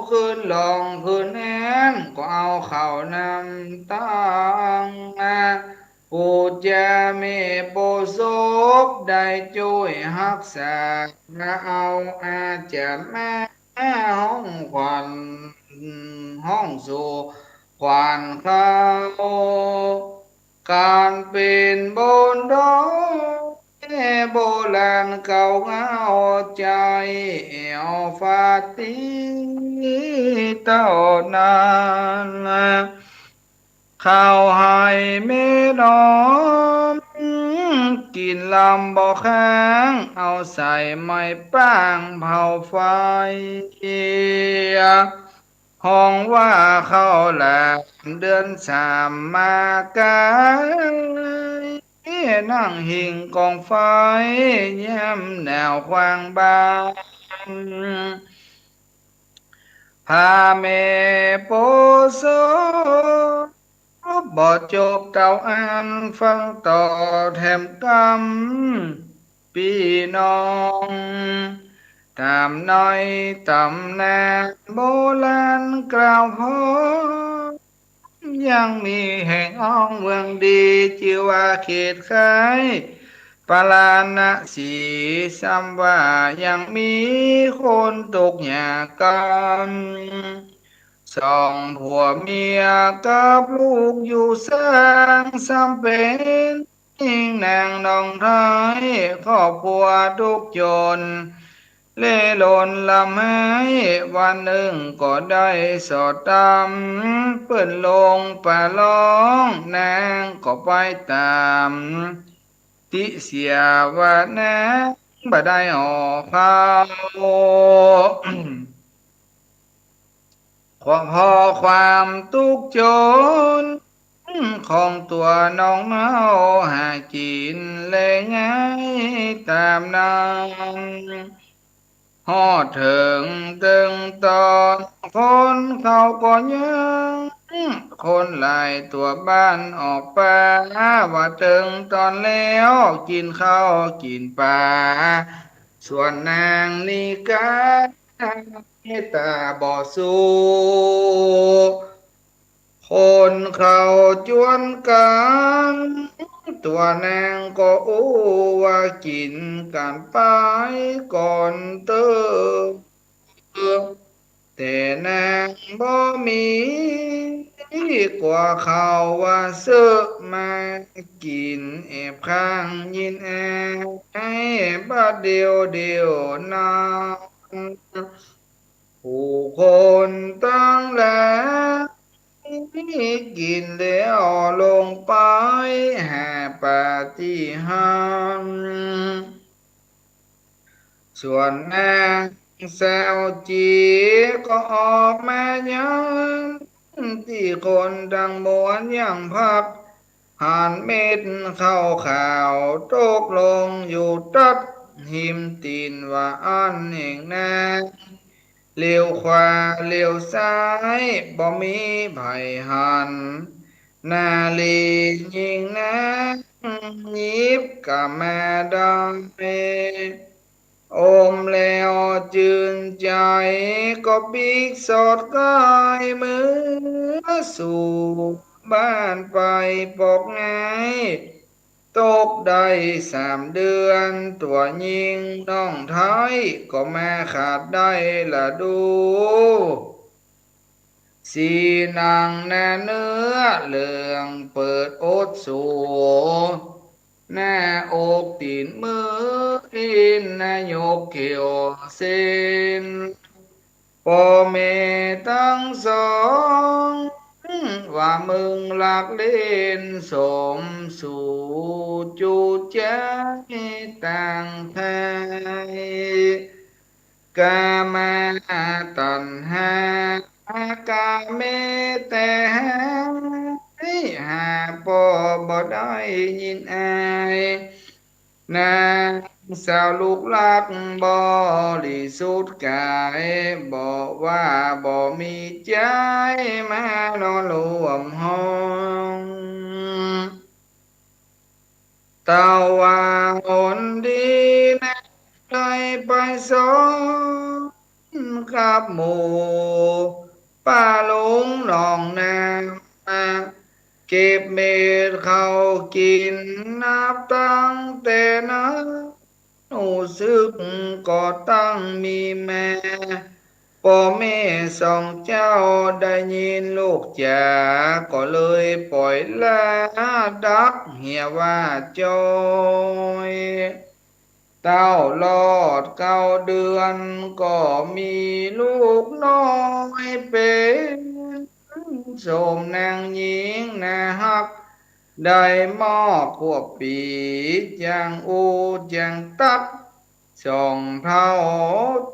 คืนลองคืนแอนก็เอาเข้านำตั้งปูจะมีโปสบได้ช่วยรักษาเอาอาจารย์แม่ห้องขวัญห้องสู่ขวัญเขาการเป็นบนดอยโบราณเก่าเงาใจเอาฟาติเต้านานข้าวให้เม็ดอมกินลำบ่อแข้งเอาใส่ไม้ป้างเผาไฟห้องว่าเข้าแหลมเดือน 3มากายนั่งหิงกองไฟแย้มแนวควางบ้านพาเมโปโซบ่จบเต่าอันฟังต่อแถมกำพี่น้องตามน้อยตำแหน่งโบราณกล่าวพอยังมีแห่งอ้องเมืองดีชื่อว่าเขตไข่ปาลานะสีซ้ำว่ายังมีคนตกยากกันสองผัวเมียกับลูกอยู่สร้างซ้ำเป็นยิ่งนางนองไทยครอบครัวทุกจน เล่หล่นลำให้วันหนึ่งก็ได้สอดตามเปิ้นลงป่าร้องนางก็ไปตามติเสียว่านางบ่ได้ออกเขาขอพอความทุกข์จนของตัวน้องเมาหากินเลยง่ายตามนั้นฮอดถึงตึงตอนคนเขาก็ยังคนหลายตัวบ้านออกป่าว่าตึงตอนแล้วกินข้าวกินปลาส่วนนางนี่กา ตาบ่สู้คนเขาจวนกันตัวนางก็อู้ว่ากินกันไปก่อนเติมแต่นางบ่มีกว่าเขาว่าเสื้อมากินแอบข้างยินแอบให้บ้าเดียวนา ผู้คนตั้งหลายกินแล้วลงไปหาปาฏิหาริย์ส่วนนางสาวจีก็ออกมายังที่คนดังมวนยังพักหันเม็ดเข้าข่าวตกลงอยู่ตัดหิมตีนว่าอันเองนาง เลี้ยวขวาเลี้ยวซ้ายบ่มีไผหันหน้าลียิงนะยิบกะมาดองเปอมแล้วจืนใจก็ปีกสอดกายมือสู่บ้านไปปอกไง ตกได้3 เดือนตัวยิงน้องไทยก็มาขาดได้ละดูสีนางแน่เนื้อเหลืองเปิดโอดสูหน้าอกตีนมืออินนายกเขียวเส้น พ่อแม่ทั้งสองว่ามึงหลักเล่นสมสู่จูใจต่างไทยกามาตัณหากาเมแต่ให้หาพ่อบ่ได้ยินอาย นางสาวลูกลักบริสุทธิ์กายบอกว่าบ่มีใจมานอนรวมห้องเต่าว่าหนดีนะเลยไปสองกับหมู่ป้าลุงน้องนางมาเก็บเม็ดเขากินนับตั้งแต่นั้น รู้สึกก็ตั้งมีแม่พ่อแม่สองเจ้าได้ยินลูกจาก็เลยปล่อยลาดักเหียว่าจอยเต้ารอด9 เดือนก็มีลูกน้อยเป็นสมนางหญิงนาฮัก ได้มอบพวกปีอย่างอูอย่างตัดสองเท่า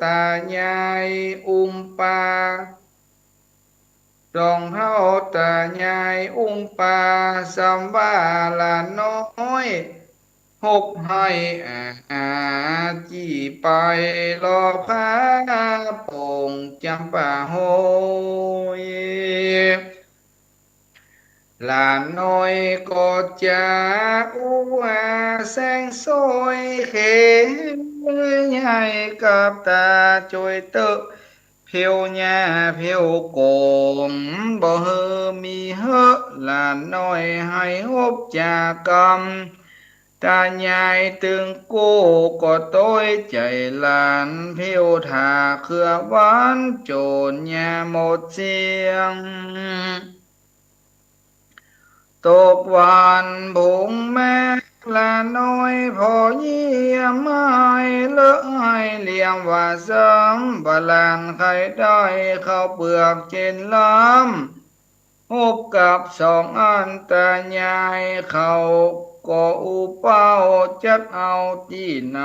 ตายายอุ้มปลาสองเท่าตายายอุ้มปลาสัมวาลาน้อยหกให้อาจีไปรอพาปงจำป่าโฮย หลานน้อยก็จะอู้ว่าแสงสวยเขยใหญ่กับตาจอยเตอะเพียวหญ้าเพียวโกมบ่เฮอมีเฮอหลานน้อยให้ฮบจากกรรมตายายตึงกู้ก็ต้อยใจหลานเพียวทาเครือหวานโจรหญ้าหมดเสียง ตกหวานบุงแม่ล ละน้อยพอเยี่ยมไม่เลอะให้เหลี่ยมว่าซ้ำบาลานไข่ได้ข้าวเปลือกเจนล้ำพบกับสองอันตายายเขาก็อุเป้าจักเอาที่ไหน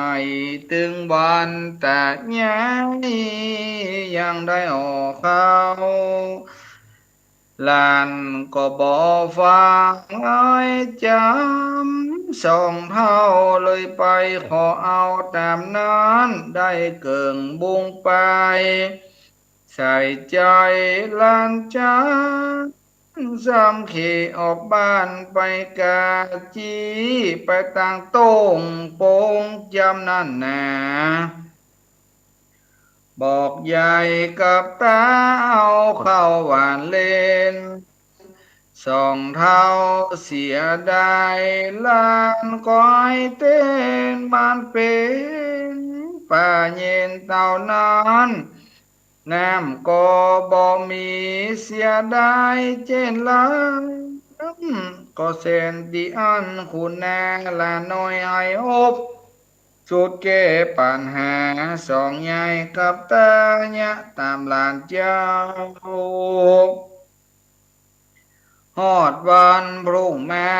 ถึงวันแต่ยายยังได้ออกเขาหลานก็บอกฟังไอ้จำสองเท่าเลยไปขอเอาตามนั้นได้เกิงบุงไปใส่ใจหลานจ้าสามขี่ออกบ้านไปกาจีไปต่างโต้งโป่งจำนั่นนะบอกยายกับตาเอาเข้าหวานเล่น สองเท้าเสียดายลานก้อยเต้นบานเป็นป่าเย็นเต่านั้นน้ำก็บ่มีเสียดายเจนลังก็เส้นที่อันคุณแน่ละน้อยไออบสุดแก้ปัญหาสองยายกับตาเนี่ยตามหลานเจ้า ฮอดวันพรุ่งมา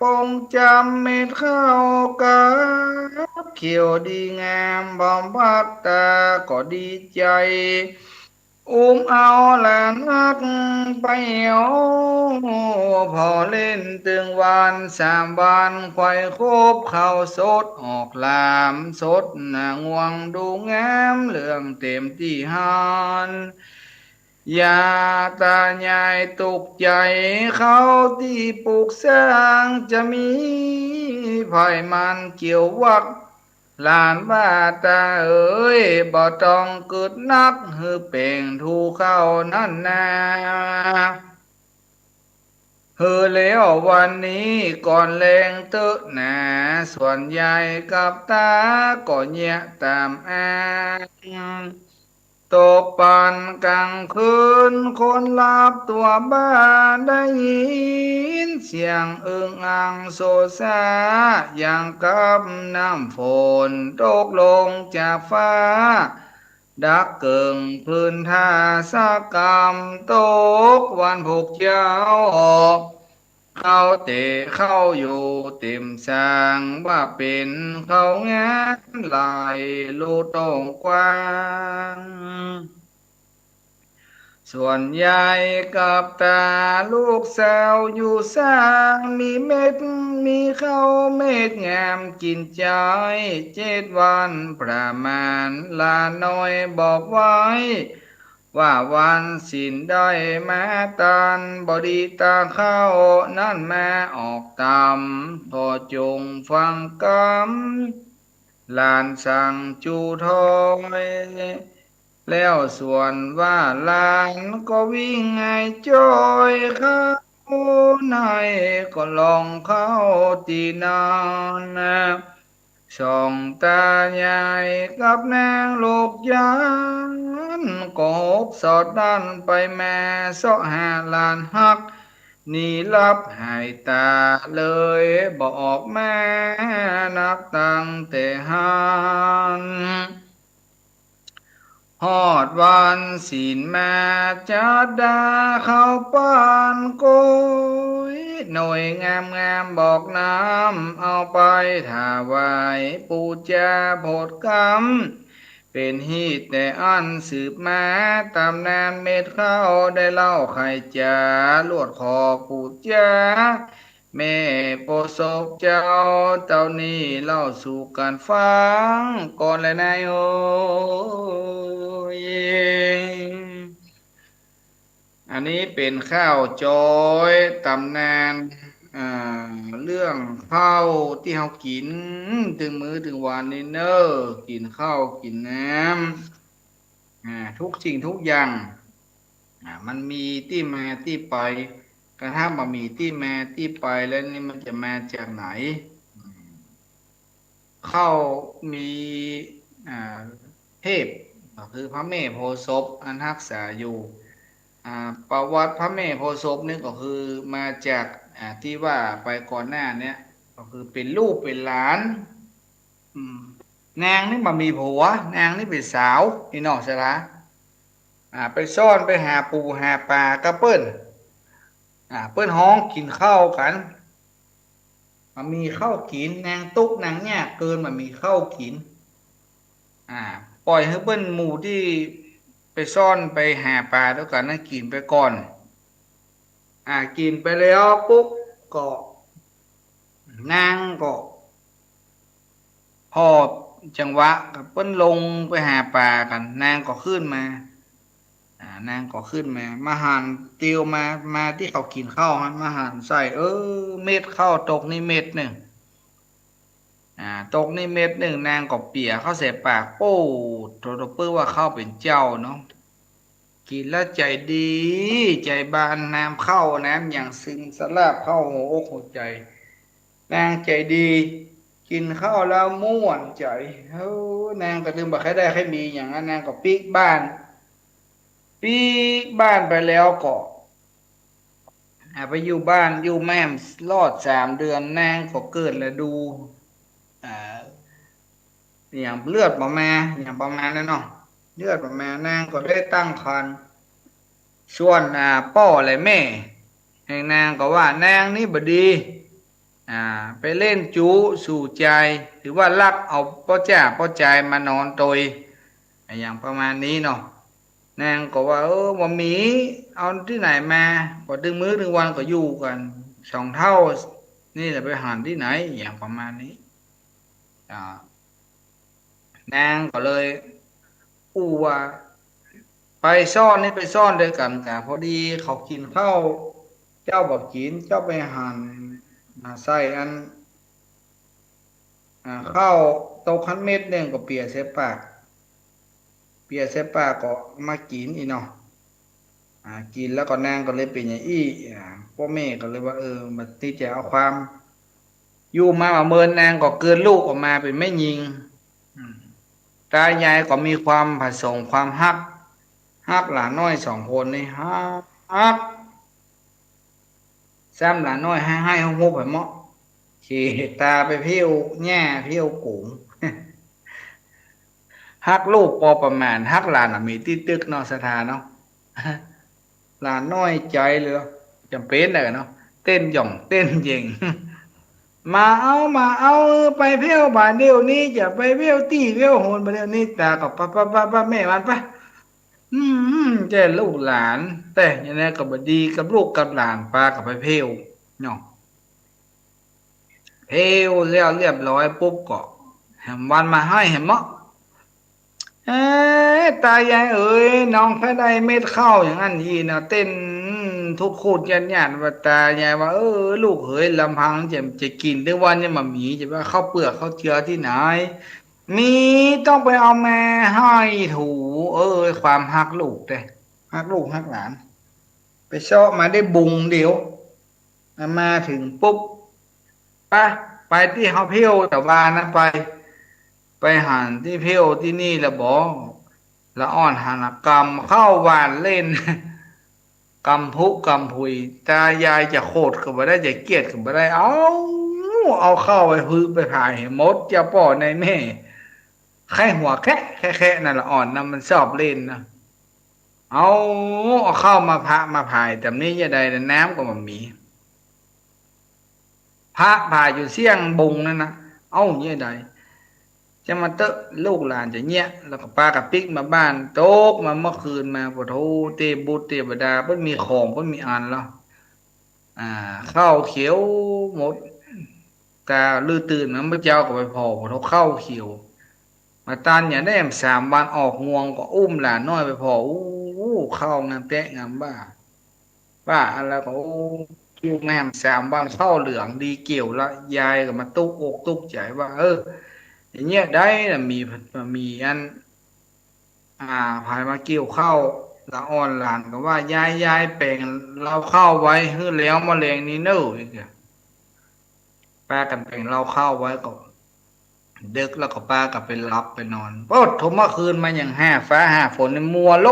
ปงจำเม็ดข้าวกับเขียวดีงามบอมพัดตาก็ดีใจอุ้มเอาหลานฮักไปเอาพอเล่นตึงวันสามวันควายคบเข้าสดออกลามสดหน้างวงดูงามเหลืองเต็มที่หาน ยาตายายตกใจเขาที่ปลูกสร้างจะมีภัยมันเกี่ยววักหลานบ้าตาเอ๋ยบ่ต้องเกิดนักฮือเป่งทูเข้านั่นนาเฮือแล้ววันนี้ก่อนแรงเตอะหนาส่วนยายกับตาก็เนี่ยตามอ้าง ตกปานกลางคืนคนลับตัวบ้านได้ยินเสียงอึงอ่างโซซาอย่างกับน้ำฝนตกลงจากฟ้าดักเกิงพื้นท่าสากรรมตกวันพกเจ้าออกเข้าเตะเข้าอยู่เต็มสร้างว่าเป็นเขางานลายลูกโต่งกว้าง ส่วนยายกับตาลูกสาวอยู่สร้างมีเม็ดมีข้าวเม็ดงามกินใจ7 วันประมาณลาน้อยบอกไว้ว่าวันสิ้นได้มาตันบอดีตาเข้านั่นมาออกตามพอจงฟังกำลานสั่งจูทอยแล้วส่วนว่าลานก็วิ่งไงจ้อยเข้าในก็ลองเข้าตีนอนนะสองตายายกับนางลูกยันก็หกสอดดันไปแม่เสาะหาลานฮักนี่ลับหายตาเลยบอกแม่นับตั้งแต่หัน ฮอดวันศีลมาจัดดาเข้าปานโกยหน่วยงามงามบอกน้ำเอาไปถาวายปูจาโพดกรรมเป็นฮีตแต่อันสืบมาตามนานเม็ดเข้าได้เล่าไข่จาลวดคอปูจาแม่โปศกเจ้าเจ้านี่เล่าสู่กันฟังก่อนเลยนายโอ้ยอันนี้เป็นข้าวจอยตำนานอ่าเรื่องข้าวที่เขากินถึงมื้อถึงวันนี้เนอะกินข้าวกินน้ำทุกสิ่งทุกอย่างมันมีที่มาที่ไปกระทั่งมันมีที่มาที่ไปแล้วนี่มันจะมาจากไหนอืมข้าวมีอ่าเทพก็คือพระแม่โพธิ์ศพอันรักษาอยู่ อ่าประวัติพระแม่โพธิ์ศพนี่ก็คือมาจากที่ว่าไปก่อนหน้าเนี้ย ก็คือเป็นลูกเป็นหลานอืมนางนี่มามีผัวนางนี่เป็นสาวนี่นอกสระไปซ่อนไปหาปูหาปลากระเปิ้นเปิ้นห้องกินข้าวกันมามีข้าวกินนางตุ๊กนางเนี่ยเกินมามีข้าวกินอ่าปล่อยให้เปิ้นหมู่ที่ไปซ่อนไปหาปลาแล้วกันนั่นกินไปก่อนกินไปแล้วปุ๊บก็นางก็พอจังหวะกับเปิ้นลงไปหาปลากันนางก็ขึ้นมา นางก็ขึ้นมาหั่นเตียวมาที่เขากินข้าวฮะมาหั่นใส่เม็ดข้าวตกนี่เม็ดหนึ่งตกนี่เม็ดหนึ่งนางก็เปียเข้าใส่ปากโป้โทรเปื้อว่าเข้าเป็นเจ้าเนาะกินแล้วใจดีใจบานน้ำเข้าน้ำอย่างซึมสลาบเข้าหัวอกหัวใจนางใจดีกินข้าวแล้วม่วนใจนางก็ลืมบอกใครได้ใครมีอย่างนั้นนางก็ปีกบ้าน ปีบ้านไปแล้วก็ไปอยู่บ้านอยู่แม่มรอด3 เดือนนางก็เกิดแล้วดูอ่าอย่างเลือดประมาณอย่างประมาณนั้นเนาะเลือดประมาณนางก็ได้ตั้งครรภ์ส่วนพ่อและแม่แห่งนางก็ว่านางนี่บดีไปเล่นจูสู่ใจหรือว่าลักเอาพ่อใจมานอนตยอย่างประมาณนี้เนาะ นางก็ว่าบ่มีเอาที่ไหนมาก็ดึงมื้อดึงวันก็อยู่กัน2 เท่านี่แหละไปหารที่ไหนอย่างประมาณนี้อ่านางก็เลยอู้ว่าไปซ่อนนี่ไปซ่อนด้วยกันกะพอดีเขากินข้าวเจ้าบอกกินเจ้าไปหั่นใส่อันข้าวตกขันเม็ดหนึ่งก็เปียเสปากเปียเสปากก็มากินอีเนาะ กินแล้วก็นางก็เลยเป็นอย่างอี้พ่อแม่ก็เลยว่ามันที่จะเอาความอยู่มาเมินนางก็เกินลูกออกมาเป็นแม่ยิงอืมตายายก็มีความผสมความฮักหลานน้อย2 คนนี่ฮักซ้ำหลานน้อยให้ฮุบไปเหมาะขี่ตาไปเพี้ยวแง่เพี้ยวกุ๋งฮักลูกพอประมาณฮักหลานมีที่ตึกเนาะสถานเนาะ หลานน้อยใจเลยจำเป็นเลยเนาะเต้นหย่องเต้นเย่งมาเอาไปเที่ยวบ้านเดียวนี้จะไปเที่ยวตีเที่ยวโหนบ้านเดียวนี้ตากับป้าแม่มันปะเจ้ลูกหลานแต่ยังไงกับบดีกับลูกกับหลานปลากับไปเที่ยวเนาะเที่ยวแล้วเรียบร้อยปุ๊บก็แหมวันมาให้เห็นมั้ง เอ้ตายายเอ๋ยน้องแค่ได้เม็ดข้าวอย่างนั้นอีนะเต้นทุกคูดยันยันว่าตายายว่าลูกเอ๋ยลำพังจะกินได้วันเนี่ยมามีจะว่าข้าวเปลือกข้าวเจือที่ไหนมีต้องไปเอามาให้ถูความฮักลูกเลยฮักลูกฮักหลานไปเชาะมาได้บุงเดียวมาถึงปุ๊บไปที่เฮาเพียวแต่ว่านะไปหันที่เพียวที่นี่ละบอกละอ่อนหันกรรมเข้าหวานเล่นกำพุกำพุยตายายจะโคตรก็บ่ได้จะเกลียดก็บ่ได้เอาเข้าไปพื้นไปผ่าเห็นมดจะป่อในแม่แค่หัวแค่นั่นละอ่อนนะมันชอบเล่นนะเอาเข้ามาพระมาผ่ายแต่นี้จะได้น้ำก็มันมีพระผ่าอยู่เสี่ยงบุงนั่นนะเนี่ยใด จะมาเตอะลูกหลานจะเงี้ยแล้วก็ปลากับปิ๊กมาบ้านโต๊กมาเมื่อคืนมาปะโทเตบุตรเตบดาเพิ่นมีของเพิ่นมีอันแล้วอ่าข้าวเขียวหมดกาลือตื่นมันเจ้าก็ไปพอปะโทข้าวเขียวมาตานอย่างได้3 วันออกงวงก็อุ้มหลานน้อยไปพอข้าวงามแตะงามบ้าอะไรก็คิวแม่3 วันข้าวเหลืองดีเกี่ยวละยายก็มาตุกอกตุกใจว่าอย่างเงี้ยได้นะมีอันอ่าภายมาเกี่ยวข้าวละอ่อนหลานก็ว่าย้ายแปลงเราเข้าไว้เฮือแล้วมะเร็งนี่เน้ออีกอะป้ากันแปลงเราเข้าไว้ก็ดึกแล้วก็ป้าก็ไปรับไปนอนโอ้โทรเมื่อคืนมาอย่าง5 ฟ้า 5 ฝนนี่มัวโล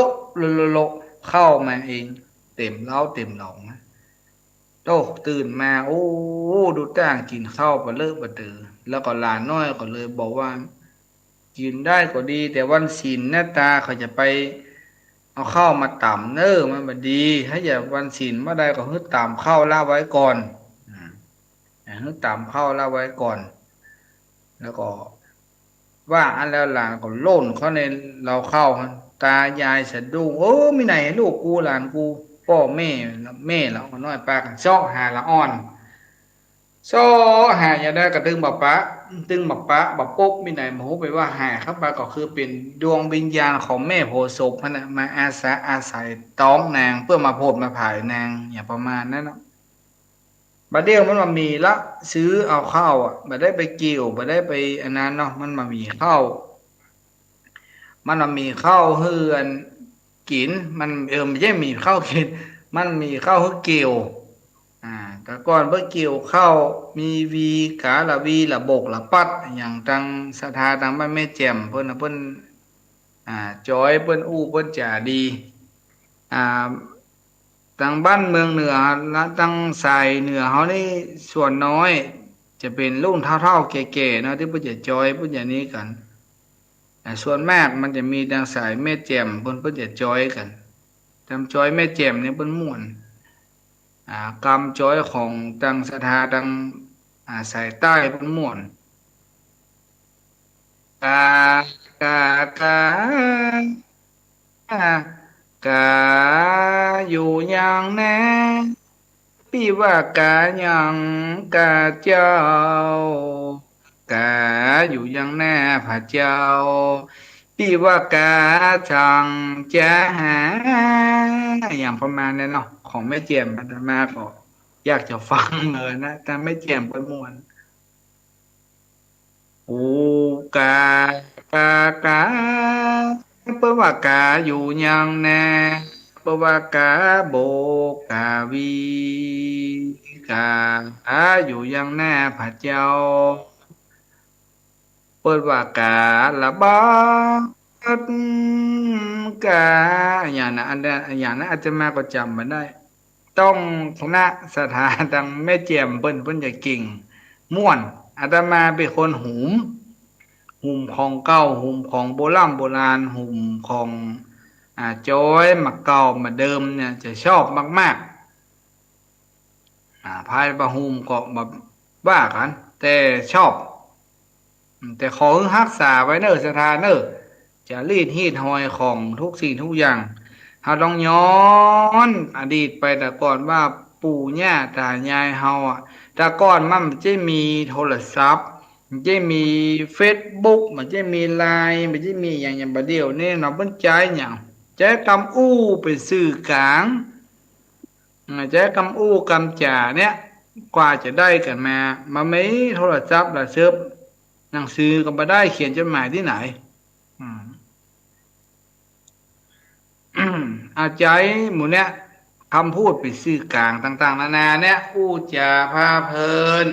ะเข้ามาเองเต็มเล้าเต็มหนองนะ โอ้ตื่นมาโอ้ดูต่างกินข้าวปลาเลิกปลาตือแล้วก็หลานน้อยก็เลยบอกว่ากินได้ก็ดีแต่วันศีลหน้าตาเขาจะไปเอาข้าวมาต่ำเนอมันบ่ดีถ้าอย่าวันศีลเมื่อใดก็ฮึดต่ำข้าวละไว้ก่อนอืมฮึดต่ำข้าวละไว้ก่อนแล้วก็ว่าอันแล้วหลานก็โล่นเขาในเราเข้าตายายสะดุ้งโอ้ไม่ไหนลูกกูหลานกูพ่อแม่เราน้อยปากชอกหาละอ่อน โซ่หาอย่าได้กระตึงบักปะตึงบักปะบักปุ๊บมีไหนหมูไปว่าหาเข้าไปก็คือเป็นดวงวิญญาณของแม่โพธิ์ศพนั่นนะมาอาศัยต้องนางเพื่อมาโพดมาผายนางอย่างประมาณนั้นเนาะบัดเดียวมันมามีละซื้อเอาเข้าวอ่ะบัดได้ไปเกี่ยวบัดได้ไปอันนั้นเนาะมันมามีเข้าวมันมามีข้าวเฮือนกินมันไม่ใช่มีข้าวกินมันมีข้าวเฮือเกี่ยว อ่าแต่ก่อนเพิ่นเกี่ยวข้าวมีวีกาละวีละบกละปัดอย่างตังสถาตังบ้านแม่แจ่มเพิ่นน่ะเพิ่นอ่าจอยเพิ่นอู้เพิ่นจ่าดีอ่าทางบ้านเมืองเหนือและทางสายเหนือเขานี่ส่วนน้อยจะเป็นรุ่นเท่าๆแก่ๆเนาะที่เพิ่นจะจอยเพิ่นอย่างนี้กันแต่ส่วนมากมันจะมีทางสายแม่แจ่มเพิ่นจะจอยกันทำจอยแม่แจ่มนี่เพิ่นม่วน กำจ้อยของตังสถาตังสายใต้เพิ่นม่วนกากากากาอยู่อย่างแน่พี่ว่ากาอย่างกาเจ้ากาอยู่อย่างแน่พระเจ้าพี่ว่ากาจังจะหาอย่างประมาณนั้นเนาะของแม่เจียมอาตมาก็อยากจะฟังเลยนะแต่แม่เจียมไปม่วน อูกากากาเปว่ากาอยู่ยังแน่เปว่ากาโบกาวีกาอยู่ยังแน่พระเจ้าเปิดว่ากาละบาดกาอย่างนั้นอันนั้นอย่างนั้นอาจจะมาก็จำมาได้ต้องคณะสถานดังแม่เจียมเปิ้นจะเก่งม่วนอาตมาเป็นคนหูม หุ่มของเก่าหุ่มของโบราณหุ่มของจอยมาเก่ามาเดิมเนี่ยจะชอบมากๆภายบะหุ่มก็มาว่ากันแต่ชอบแต่ขอรักษาไว้เนอะสถานเนอะจะรีดฮีดหอยของทุกสิ่งทุกอย่างเราต้องย้อนอดีตไปแต่ก่อนว่าปู่ย่าตายายเฮาอ่ะแต่ก่อนมันจะมีโทรศัพท์ มันจะมีเฟซบุ๊กมันจะมีไลน์มันจะมีอย่างประเดียวนี่เราเป็นใจอย่างใจกำอู้เป็นสื่อกลางใจกำอู้กำจ่าเนี่ยกว่าจะได้กันมาไม่โทรศัพท์ละเชิบหนังสือก็มาได้เขียนจดหมายที่ไหนอืมอาใจหมู่เนี้ยคำพูดเป็นสื่อกลางต่างๆนานาเนี่ยอู้จาพาเพลิน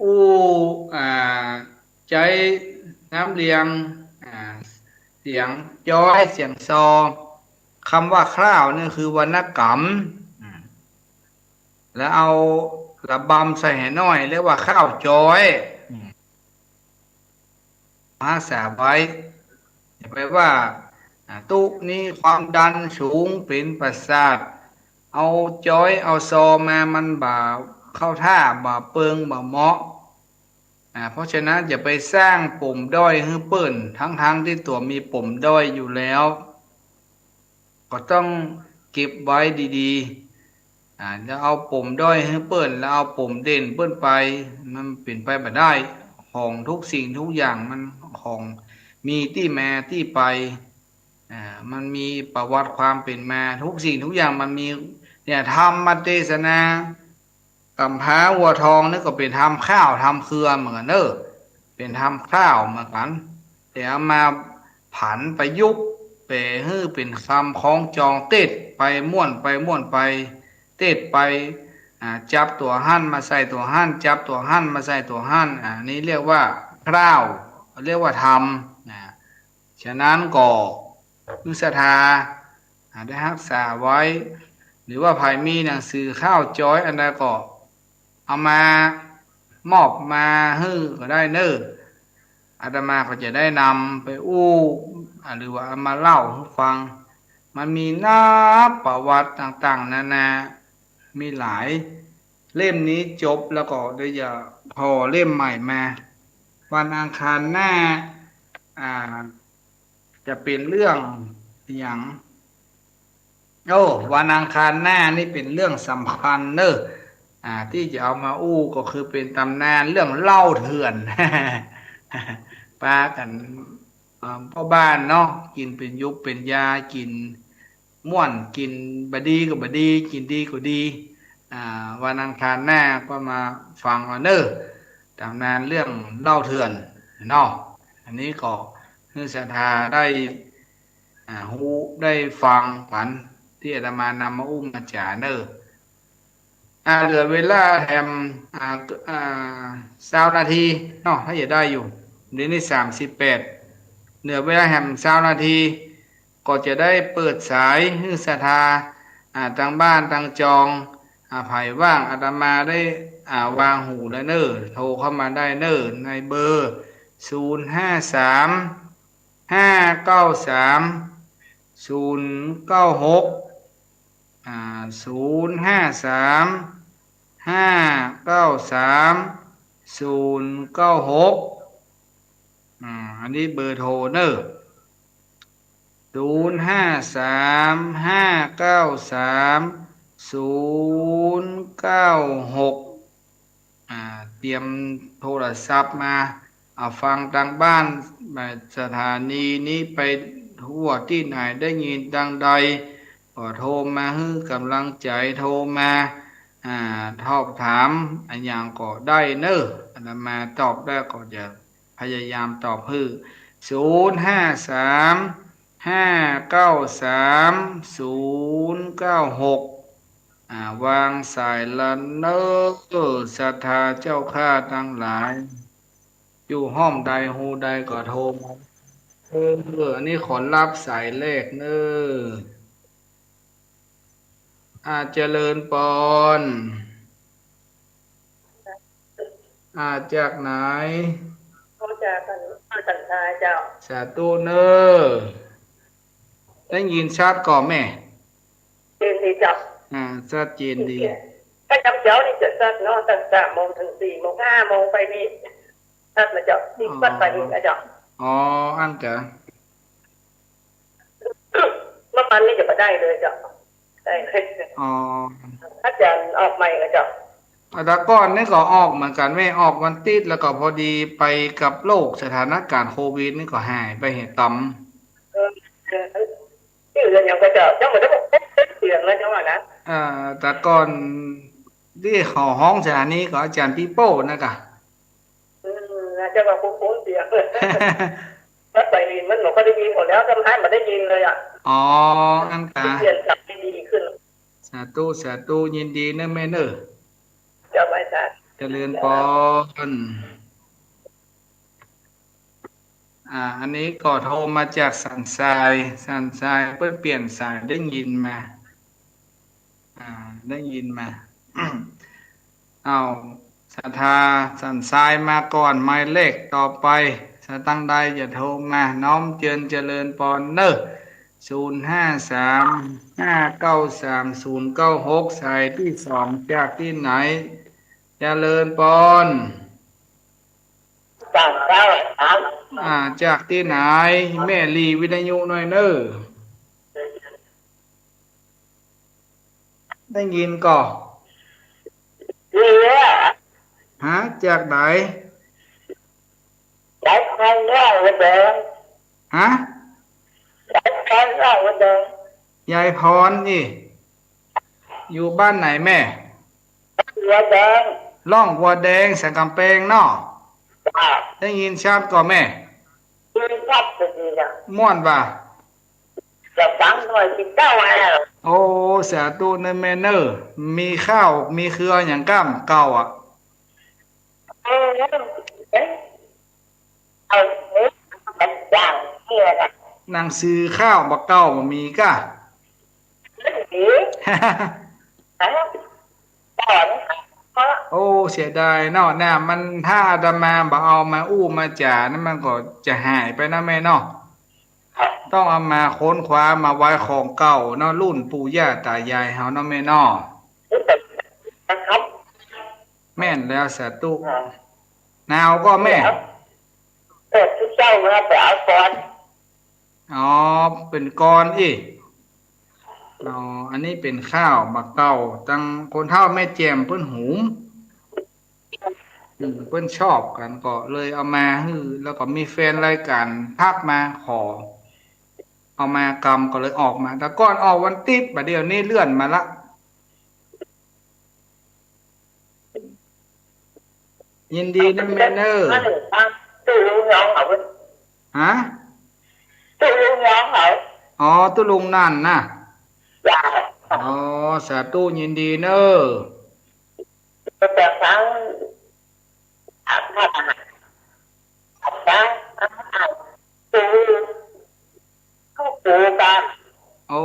อู้อ่าใจน้ำเลียงอ่าเสียงย้อยเสียงซอคำว่าคร่าวนี่คือวรรณกรรมอืมแล้วเอาระบำใส่ให้น้อยเรียกว่าข้าวจ้อยมาสาไว้อย่าไปว่าตุนี้ความดันสูงเป็นประสาทเอาจ้อยเอาซอมามันบ่าเข้าท่าบ่าเปิงบ่าเหมาะ เพราะฉะนั้นอย่าไปสร้างปุ่มด้อยให้เปิ้นทั้งที่ตัวมีปุ่มด้อยอยู่แล้วก็ต้องเก็บไว้ดีๆแล้วเอาปุ่มด้อยให้เปิ้นแล้วเอาปุ่มเด่นเปิ้นไปมันเปลี่ยนไปบ่ได้ของทุกสิ่งทุกอย่างมันของมีที่มาที่ไปอ่ามันมีประวัติความเป็นมาทุกสิ่งทุกอย่างมันมีเนี่ยธรรมเทศนา กำพร้าวัวทองนี่ก็เป็นทำข้าวทำเครือเหมือนกันเนอะเป็นทำข้าวเหมือนกันแต่เอามาผันประยุกต์ไปให้เป็นคำคล้องจองเต็ดไปม่วนไปเต็ดไปจับตัวหั่นมาใส่ตัวหั่นจับตัวหั่นมาใส่ตัวหั่นนี่เรียกว่าข้าวเรียกว่าทำฉะนั้นก็ยุสธาได้รักษาไว้ หรือว่าภายมีหนังสือข้าวจ้อยอันใดก็เอามามอบมาให้ก็ได้เนอะอาตมาก็จะได้นำไปอู้หรือว่าเอามาเล่าให้ฟังมันมีนับประวัติต่างๆนานามีหลายเล่มนี้จบแล้วก็เดี๋ยวจะพอเล่มใหม่มาวันอังคารหน้าอ่าจะเป็นเรื่องอย่างโอ้วันอังคารหน้านี่เป็นเรื่องสำคัญเนอะที่จะเอามาอู้ก็คือเป็นตำนานเรื่องเล่าเถื่อนปากันพ่อบ้านเนาะกินเป็นยุคเป็นยากินม่วนกินบดีก็บดีกินดีก็ดีวันอังคารหน้าก็มาฟังเอาเนอะตำนานเรื่องเล่าเถื่อนเนาะอันนี้ก็คือศรัทธาได้ฮู้ได้ฟังผันที่อาตมานำมาอุ้มมาจ่าเนอะเหลือเวลาแฮมอ่า20 นาทีเนาะถ้าจะได้อยู่เดี๋ยวนี้38เหลือเวลาแฮม20 นาทีก็จะได้เปิดสายฮือศรัทธาทางบ้านทางจองไผว่างอาตมาได้วางหูแล้วเนอะโทรเข้ามาได้เนอะในเบอร์053 593 096053 593 096อันนี้เบอร์โทรเนอะ053 593 096เตรียมโทรศัพท์มาฟังทางบ้านสถานีนี้ไปทั่วที่ไหนได้ยินดังใดก็โทรมาให้กำลังใจโทรมาทอบถามอันอย่างก็ได้เนอะอาตมาตอบได้ก็จะพยายามตอบให้053 593 096วางสายละเนอศรัทธาเจ้าข้าทั้งหลายอยู่ห้องใดหูใดก็โทรมาอันนี้ขอรับสายเลขเนอเจริญปอนจากไหนเขาจะกันสัญญาเจ้าสาธุเนอได้ยินชัดก่อนแม่เจนดีเจ้าชัดเจนดีถ้าจำเจ้านี่จะสักเนาะตั้ง3 โมงถึง4 โมง5 โมงไปนี่ถ้ามาเจ้าที่ปัดไปนี่นะเจ้าอันกะเมื่อปันนี่จะมาได้เลยเจ้าได้เลยถ้าจะออกใหม่นะเจ้าแต่ก่อนนี่ก็ออกเหมือนกันไม่ออกวันติดแล้วก็พอดีไปกับโรคสถานการณ์โควิดนี่ก็หายไปเหตุต่ที่อื่นยังก็เจ้าเหมือนได้บอกเสียงแล้วเจ้าว่านะแต่ก่อนที่หอห้องสถานีก็อาจารย์พี่โป้นะกะจะมาคุ้นเสียงถ้าใส่ยินมันหนูก็ได้ยินหมดแล้วทำให้มันได้ยินเลยอันกะเปลี่ยนกลับดีขึ้นสาธุยินดีนะแม่เนอจะไม่ใช่เจริญพรอันนี้ก็โทรมาจากสันทรายเพื่อเปลี่ยนสายได้ยินมาได้ยินมาเอาศรัทธาสันทรายมาก่อนหมายเลขต่อไปสตั้งใดอย่าโทรมาน้อมเจริญปอนเนอ053 593 096สายที่2จากที่ไหนเจริญปอนจากที่ไหนแม่ลีวิทยุหน่อยเนอได้ยินก่อจากไหนจากทางเล่าวันเดิมจากทางเล่าวันเดิมยายพรนี่อยู่บ้านไหนแม่วัวแดงล่องวัวแดงสังกำแพงเนาะได้ยินชัดก่อแม่ชัดดีนะม่วนป่ะจะฟังหน่อย19แล้วโอ้สาธุนะแม่เนอมีข้าวมีเครืออย่างก้ามเก่าเอาเป็นอย่างเที่ยนะนางซื้อข้าวบักเก่าบ่มีก้า ต่อนเพราะโอ้เสียดายเนาะน้ำมันถ้าอาตมาบ่เอามาอู้มาจ่านั่นมันก็จะหายไปนะแม่เนาะต้องเอามาค้นคว้ามาไว้ของเก่าเนาะรุ่นปู่ย่าตายายเฮาเนาะแม่เนาะรู้สึกนะครับแม่นแล้วสาธุหนาวก็แม่เดี๋ยวเกิดที่เจ้ามาไปเอาก่อนอ๋อเป็นก้อนอีกอ๋ออันนี้เป็นข้าวมะเก่าตั้งคนเฒ่าแม่แจ่มเพิ่นหุงเพิ่นชอบกันก็เลยเอามาฮื้อแล้วก็มีแฟนรายการทักมาขอเอามากำก็เลยออกมาแต่ก่อนออกวันติดบัดเดี๋ยวนี้เลื่อนมาละยินดีนะแม่เนอร์มาหนึ่งตั้งตู้ลุงน้องเขาเป็นฮะตู้ลุงน้องเขาอ๋อตุลุงนั่นนะอย่าอ๋อสาธุยินดีเนอร์แต่ครั้งอาบน้ำอาหารอาบน้ำอาบตู้เข้าตู้กันโอ้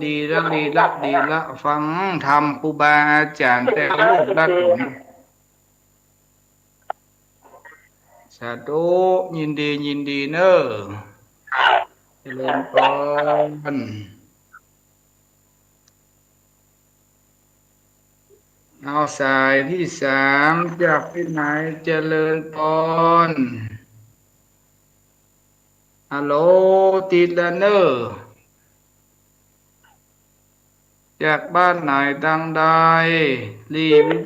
ดีแล้วดีละดีละฟังธรรมครูบาอาจารย์แต่ก็ลูกรัดหลงสาธุยินดียินดีเนอร์เจริญพรเอาสายที่สามจากที่ไหนเจริญพรฮัลโหลติดแล้วเนอร์จากบ้านไหนดังใดรีวิ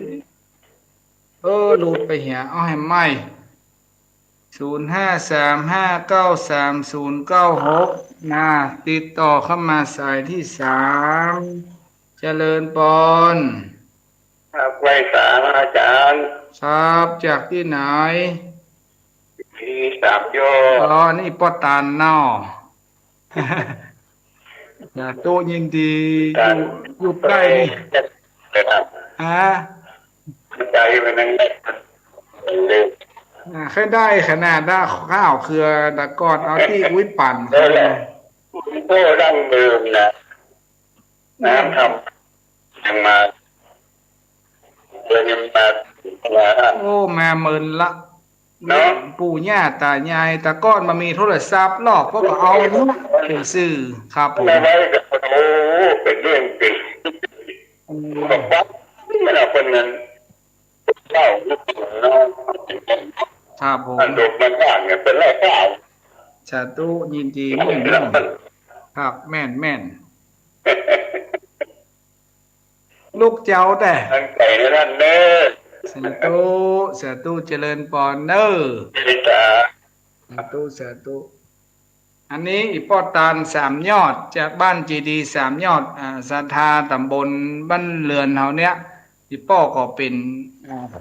หลุดไปเหียเอาให้ไหม0535930996นะติดต่อเข้ามาสายที่สามเจริญพรครับไว้สามอาจารย์ครับจากที่ไหนที่สามโยอ๋อนี่ปอตานเนาะอย่าโตยินดีอยู่ใกล้นี่ฮะใจมันนั่งเลยแค่ได้ขนาดได้ข้าวเครือตะกอนเอาที่อุ้ยปั่นนั่นแหละโอ้ดั้งเดิมนะน้ำทำยังมาเดินยังมาโอ้แม่เมินละเนาะปู่ย่าตายายตะก้อนมามีโทรศัพท์ลอกก็เอาเป็นซื้อครับผมไม่ไว้กับโอ้เป็นเรื่องเป็นบอกว่าไม่เอาคนนั้นเล่าลูกน้องครับผมมันดุมันว่างเนี่ยเป็นไรเปล่าสาธุยินดีแม่นแม่นครับแม่นแม่นลูกเจ้าแต่ทั้งใจในนั้นเน้อสาธุสาธุเจริญปอนเนอร์สาธุสาธุอันนี้อีปอตานสามยอดจากบ้านจีดีสามยอดศรัทธาตำบลบ้านเรือนเฮาเนี้ยอีป้อก็เป็น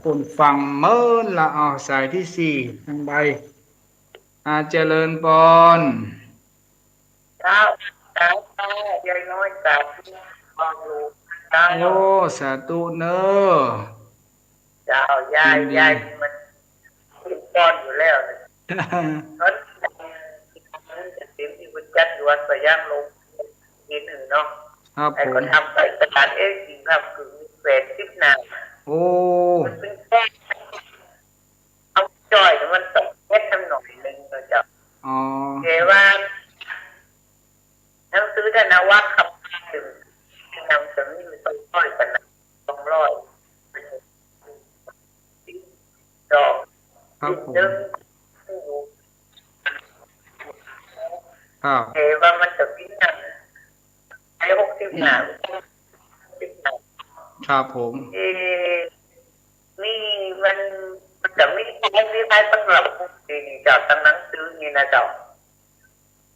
คนฟังเมินละเอาสายที่สี่ทางใบเจริญปอนเจ้าเจ้าเจ้ายายน้อยสาวมองลูกเจ้าโอ้สาธุเนอเจ้ายายมันติดก้อนอยู่แล้วเนี่ยนั้นจะเต็มที่บุญจัดดวนไปย่างลงนิดหนึ่งเนาะไอ้คนทำไปประกาศจริงครับคือเศษทิพย์นาโอ้มันเป็นแค่เอาจ่อยมันต้องแค่ทำหน่อยนึงก็จะเกว่าหนังสือธนวัฒน์ขับถึงนำเสนออยู่200กันนะ200ดอกเดิมว่ามันจะพิจารณาใช้60 หนาครับผมนี่มันจะไม่ใช่สำหรับดีจากตั้งหนังสือนี่นะเจ้า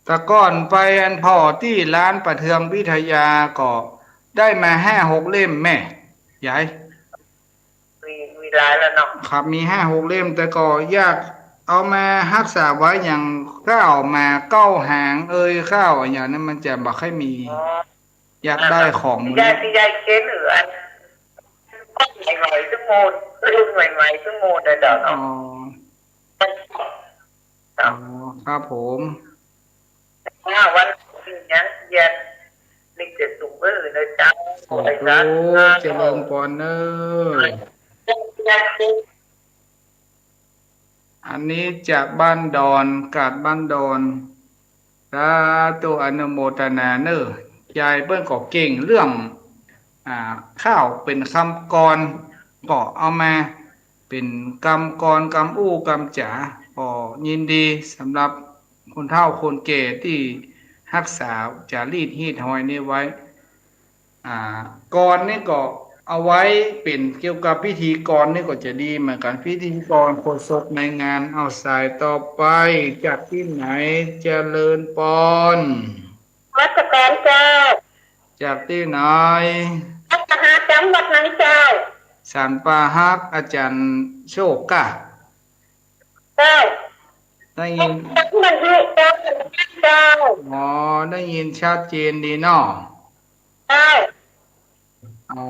แต่ก่อนไปอันพ่อที่ร้านประเทืองวิทยาก็ได้มา5-6 เล่มแม่ยายมีหลายแล้วเนาะครับมี5-6 เล่มแต่ก็ยากเอามารักษาไว้อย่างข้าวมาเก้าหางข้าวอย่างนั้นมันจะบ่ค่อยมีอยากได้ของยายเค้นหรืออันใหม่ๆซึ่งโมดรุ่นใหม่ๆซึ่งโมดเดี๋ยวเนาะครับผมวันนี้เย็น นี่เจ็ดสูงเบอร์เลยจ้าสาไอ้ธุจ้าเจริญพรเนออันนี้จากบ้านดอนกาดบ้านดอนสาธุอนุโมทนาเนอยายเปิ้นก็เก่งเรื่องอ่าข้าวเป็นคำกรก็เอามาเป็นกำกรกำอู้กำจ๋าก็ยินดีสำหรับคนเฒ่าคนแก่ที่รักษาจารีตฮีตหอยนี่ไว้ อ่ากรนี่ก็เอาไว้เป็นเกี่ยวกับพิธีกรนี่ก็จะดีเหมือนกันพิธีกรโฆษกในงานเอาสายต่อไปจากที่ไหนเจริญปอนวัดการเจ้าจากที่ไหนวัดมหาจังหวัดไหนเจ้าสันปาฮักอาจารย์โชคกะเจ้าได้ยินมันเยอะเจ้าเจ้าอ๋อได้ยินชัดเจนดีเนาะเจ้าอ๋อ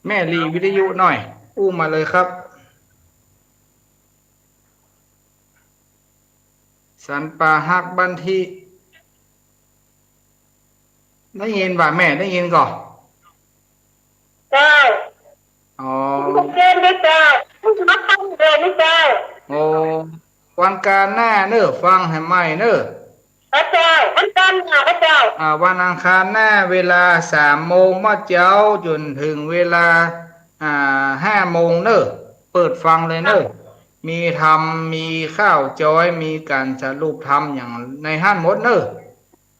แม่รีวิทยุหน่อยอู้มาเลยครับสันปาฮักบันทีได้ยินป่ะแม่ได้ยินก่อนเจ้าอ๋อเรียนด้วยเจ้ามาทำเรียนด้วยเจ้าโอ้วันการหน้าเนอะฟังให้ไหมเนอะพระเจ้าวันจันทร์ค่ะพระเจ้าวันอังคารหน้าเวลา3 โมงมะเจ้าจนถึงเวลา5 โมงเนอะเปิดฟังเลยเนอะมีทำมีข้าวจอยมีการสรุปทำอย่างในห้านหมดเนอะ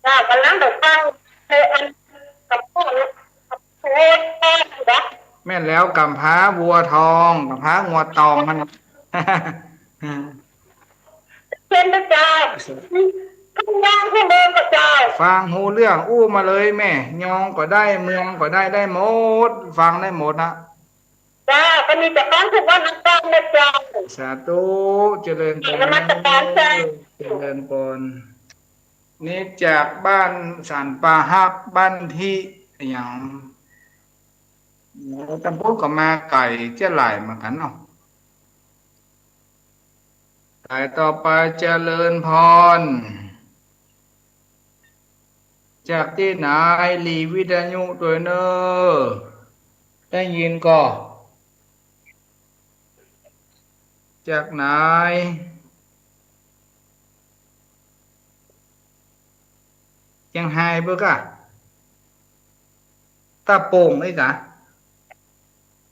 จ้ากำลังเดินทางในอันกับพ่อกับพ่อแม่นะแม่นแล้วกำพร้าวัวทองกำพร้างัวตองมัน เรียนด้วยเจ้าทุกอย่างให้เมืองกับเจ้าฟังหูเรื่องอู้มาเลยแม่ยองก็ได้เมืองก็ได้ได้หมดฟังได้หมดนะจ้าก็มีแต่ฟังทุกวันอังคารนะเจ้าสาธุเจริญพรนมัสการเจ้าเจริญพรนี่จากบ้านสันปาฮักบ้านที่อย่างตำบลก็มาไก่เจ้าหลายเหมือนกันเนาะไก่ต่อไปเจริญพรจากที่ไหนลีวิทยุตัวเนอได้ยินก็จากไหนยังไฮเบิกอะตาโป่งไอ้กะ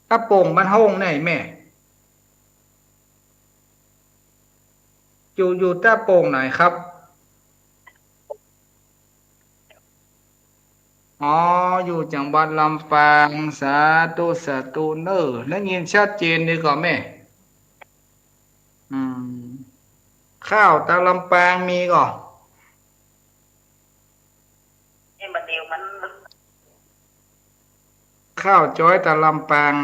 ตาโป่งมันห้องไหนแม่อยู่ตาโป่งไหนครับอ๋ออยู่จังหวัดลำปางสาธุสาธุเนอได้ยินชัดเจนดีกว่าแม่อืมข้าวตาลำปางมีก่อนนี่มันเดียวมันข้าวจ้อยตาลำปาง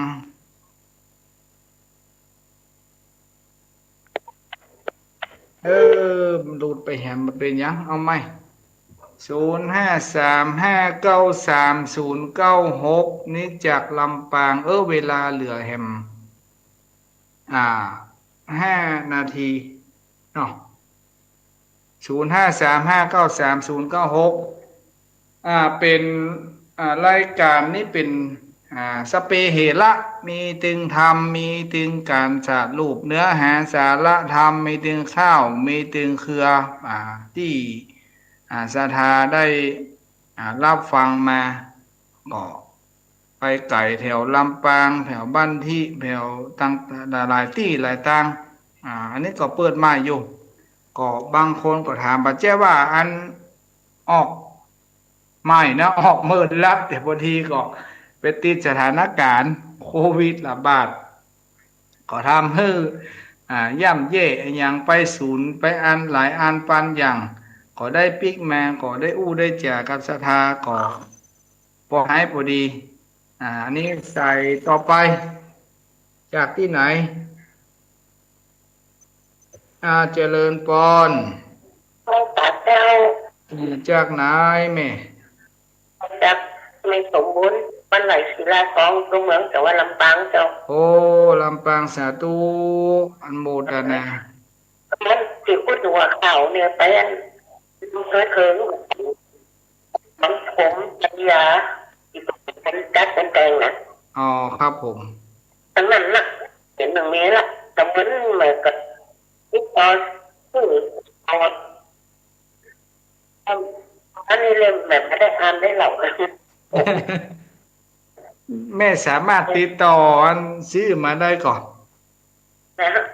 หลุดไปแหมมันเป็นยังเอาไหม0535930996นี่จากลำปางเวลาเหลือแหมอ่า5 นาทีเนาะ0535930996เป็นรายการนี้เป็นสเปเหระมีตึงธรรมมีตึงการสารูปเนื้อหาสาระธรรมมีตึงข้าวมีตึงเครือที่ศรัทธาได้รับฟังมาก็ไปไก่แถวลำปางแถวบ้านที่แถวตั้งหลายที่หลายตังอันนี้ก็เปิดมาอยู่ก็บางคนก็ถามปัจเจ้ว่าอันออกไม่นะออกเมินแล้วแต่บางทีก็ไปติดสถานการณ์โควิดระบาดก็ทำให้ย่ำเย่อย่างไปศูนย์ไปอันหลายอันปันอย่างก็ได้ปิกแมงก็ได้อู้ได้แจกกับศรัทธาก็พอให้พอดีอันนี้ใส่ต่อไปจากที่ไหนเจริญปอนตัดเจ้าจากไหนแม่จากไม่สมบูรณ์มันไหลศิลาของตัวเมืองแต่ว่าลำปางเจ้าโอ้ลำปางสาธุอันโมทนามันที่พูดถึงว่าเขาเนี่ยไปอันเคย มันผมปัญญาที่เป็นจัดเป็นแต่งนะอ๋อครับผมทั้งนั้นนะเห็นตรงนี้ละแต่เหมือนเหมือนกับที่ตอนที่เอาอันนี้เล่มแบบไม่ได้อ่านได้เหล่านะแม่สามารถติดต่ออันซื้อมาได้ก่อนนะฮะ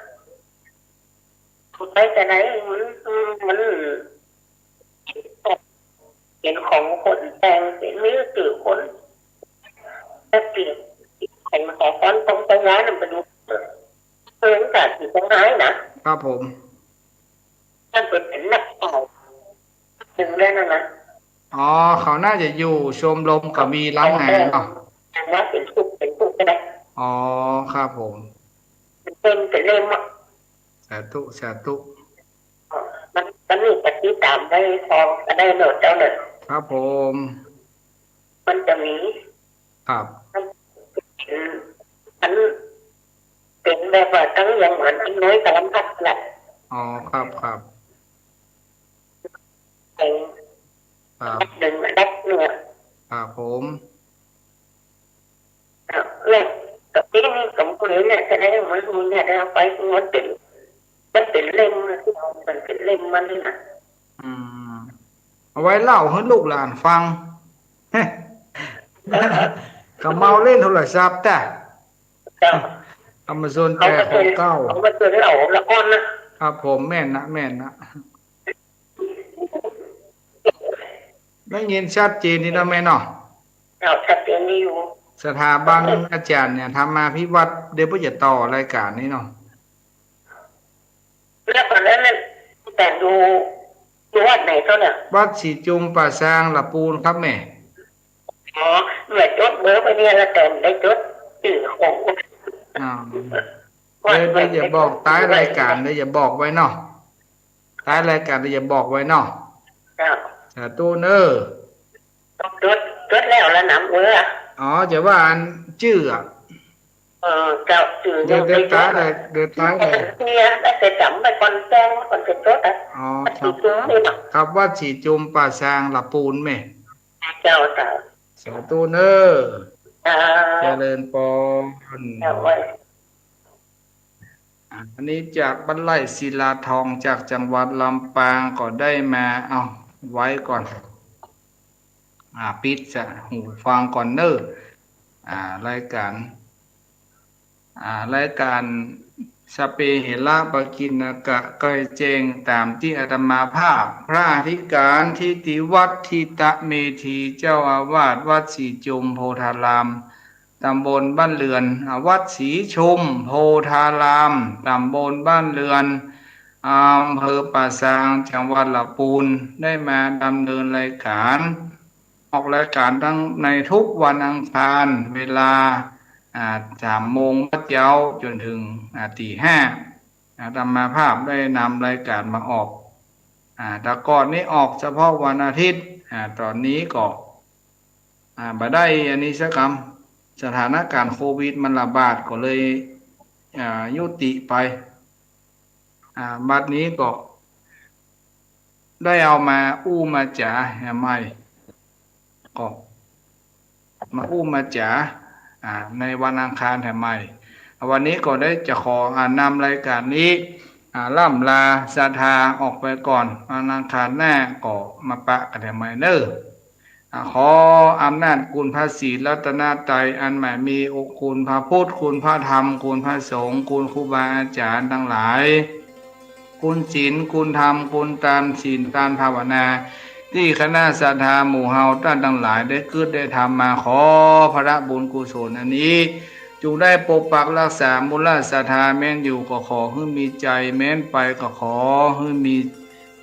ไปแต่ไหนมันเห็นของคนแต่งเห็นนี้ตื่อคนถ้าเปลี่ยนของฟอนตรงตรงนั้นมันดูเพิ่งแต่ที่ตรงไหนนะครับผมท่านเป็นนักเป่าถึงได้นะอ๋อเขาน่าจะอยู่ชมรมกับมีร้านอาหารเนาะว่าเป็นทุกก็ได้อ๋อครับผมเป็นเล่มอ่ะสาธุสาธุมันมีปฏิตามได้ทองก็ได้โนดเจ้าหนึ่งครับผมมันจะมีครับมันเป็นแบบว่าตั้งอย่างเหมือนอันน้อยกระลำพัดแหละอ๋อครับครับเป็นครับดึงดักเนื้อครับผมเนี่ยกับที่นี่กับคนนี้เนี่ยจะได้มันเนี่ยได้ไปมันเป็นเล่มนะที่มันเป็นเล่มมันนี่นะอืมเอาไว้เล่าให้ลูกหลานฟังก็เมาเล่นโทรศัพท์แต่ทำมาโซนเขาแต่ก็เคยของเก้าเขาก็เคยเอาละก้อนครับผมแม่นนะแม่นนะได้ยินชัดเจนนี่นะแม่เนาะเอาชัดเจนนี่อยู่สถาบันอาจารย์เนี่ยทำมาพิวัตรเดี๋ยวเพื่อจะต่อรายการนี้เนาะแล้วตอนนั้นแต่ดูวัดไหนเขาเนี่ยวัดสีจุมป่าซางละปูนครับแม่อ๋อเหมือนจดเบอร์ไปเนี่ยแล้วแต่ได้จดชื่อของอ่าเดี๋ยวอย่าบอกท้ายรายการเดี๋ยวอย่าบอกไว้เนาะท้ายรายการเดี๋ยวอย่าบอกไว้เนาะสาธุเนอจดแล้วน้ำเบอร์อ๋อจะว่าอันชื่อเจ้าชื่อเดือดท้ายเลยเดือดท้ายเลยเนี่ยได้แต่จำไปก่อนแจ้งก่อนจะจดอ๋อครับครับวัดสีจุมป่าซางละปูนแม่เจ้าสาธุเนอเจริญปนอันนี้จากบรรลัยศิลาทองจากจังหวัดลำปางก็ได้มาเอาไว้ก่อนปิดจะหูฟังก่อนเนอรายการรายการสเปเหระปกินกะเกยเจงตามที่อาตมาภาพพระอธิการทิติวัดทิตะเมธีเจ้าอาวาสวัดศรีจุมโพธารามตำบลบ้านเรือนวัดศรีชุมโพธารามตำบลบ้านเรือนอำเภอป่าซางจังหวัดลำพูนได้มาดำเนินรายการออกรายการทั้งในทุกวันอังคารเวลา3 โมงเช้าจนถึงตี 5อาตมาภาพได้นำรายการมาออกแต่ก่อนนี้ออกเฉพาะวันอาทิตย์ตอนนี้ก็บ่ได้อันนี้สักคำสถานการณ์โควิดมันระบาดก็เลยยุติไปบัดนี้ก็ได้เอามามาจ๋าใหม่ก็มามาจ๋าในวันอังคารแห่งใหม่วันนี้ก็ได้จะขอนำรายการนี้ล่ำลาศรัทธาออกไปก่อนวันอังคารหน้าก็มาปะกันแห่งใหม่เนอขออำนาจคุณพระศรีรัตนตรัยอันใหม่มีองค์คุณพระพุทธคุณพระธรรมคุณพระสงฆ์คุณครูบาอาจารย์ทั้งหลายคุณศีลคุณธรรมคุณตามศีลตามภาวนาที่คณะศรัทธาหมู่เฮาท่านทั้งหลายได้เกิดได้ทำมาขอพระบุญกุศลอันนี้จงได้ปกปักรักษามูลศรัทธาแม้นอยู่ก็ขอให้มีใจแม้นไปก็ขอให้มี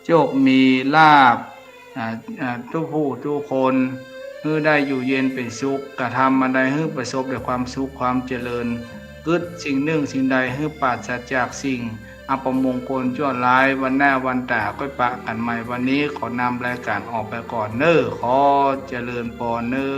โชคมีลาภทุกผู้ทุกคนให้ได้อยู่เย็นเป็นสุขกระทำอะไรให้ประสบด้วยความสุขความเจริญกึศสิ่งหนึ่งสิ่งใดให้ปราศจากสิ่งอัปมงคลชั่วร้ายวันหน้าวันตาก็ปะกันใหม่วันนี้ขอนำรายการออกไปก่อนเนอขอเจริญพรเนอ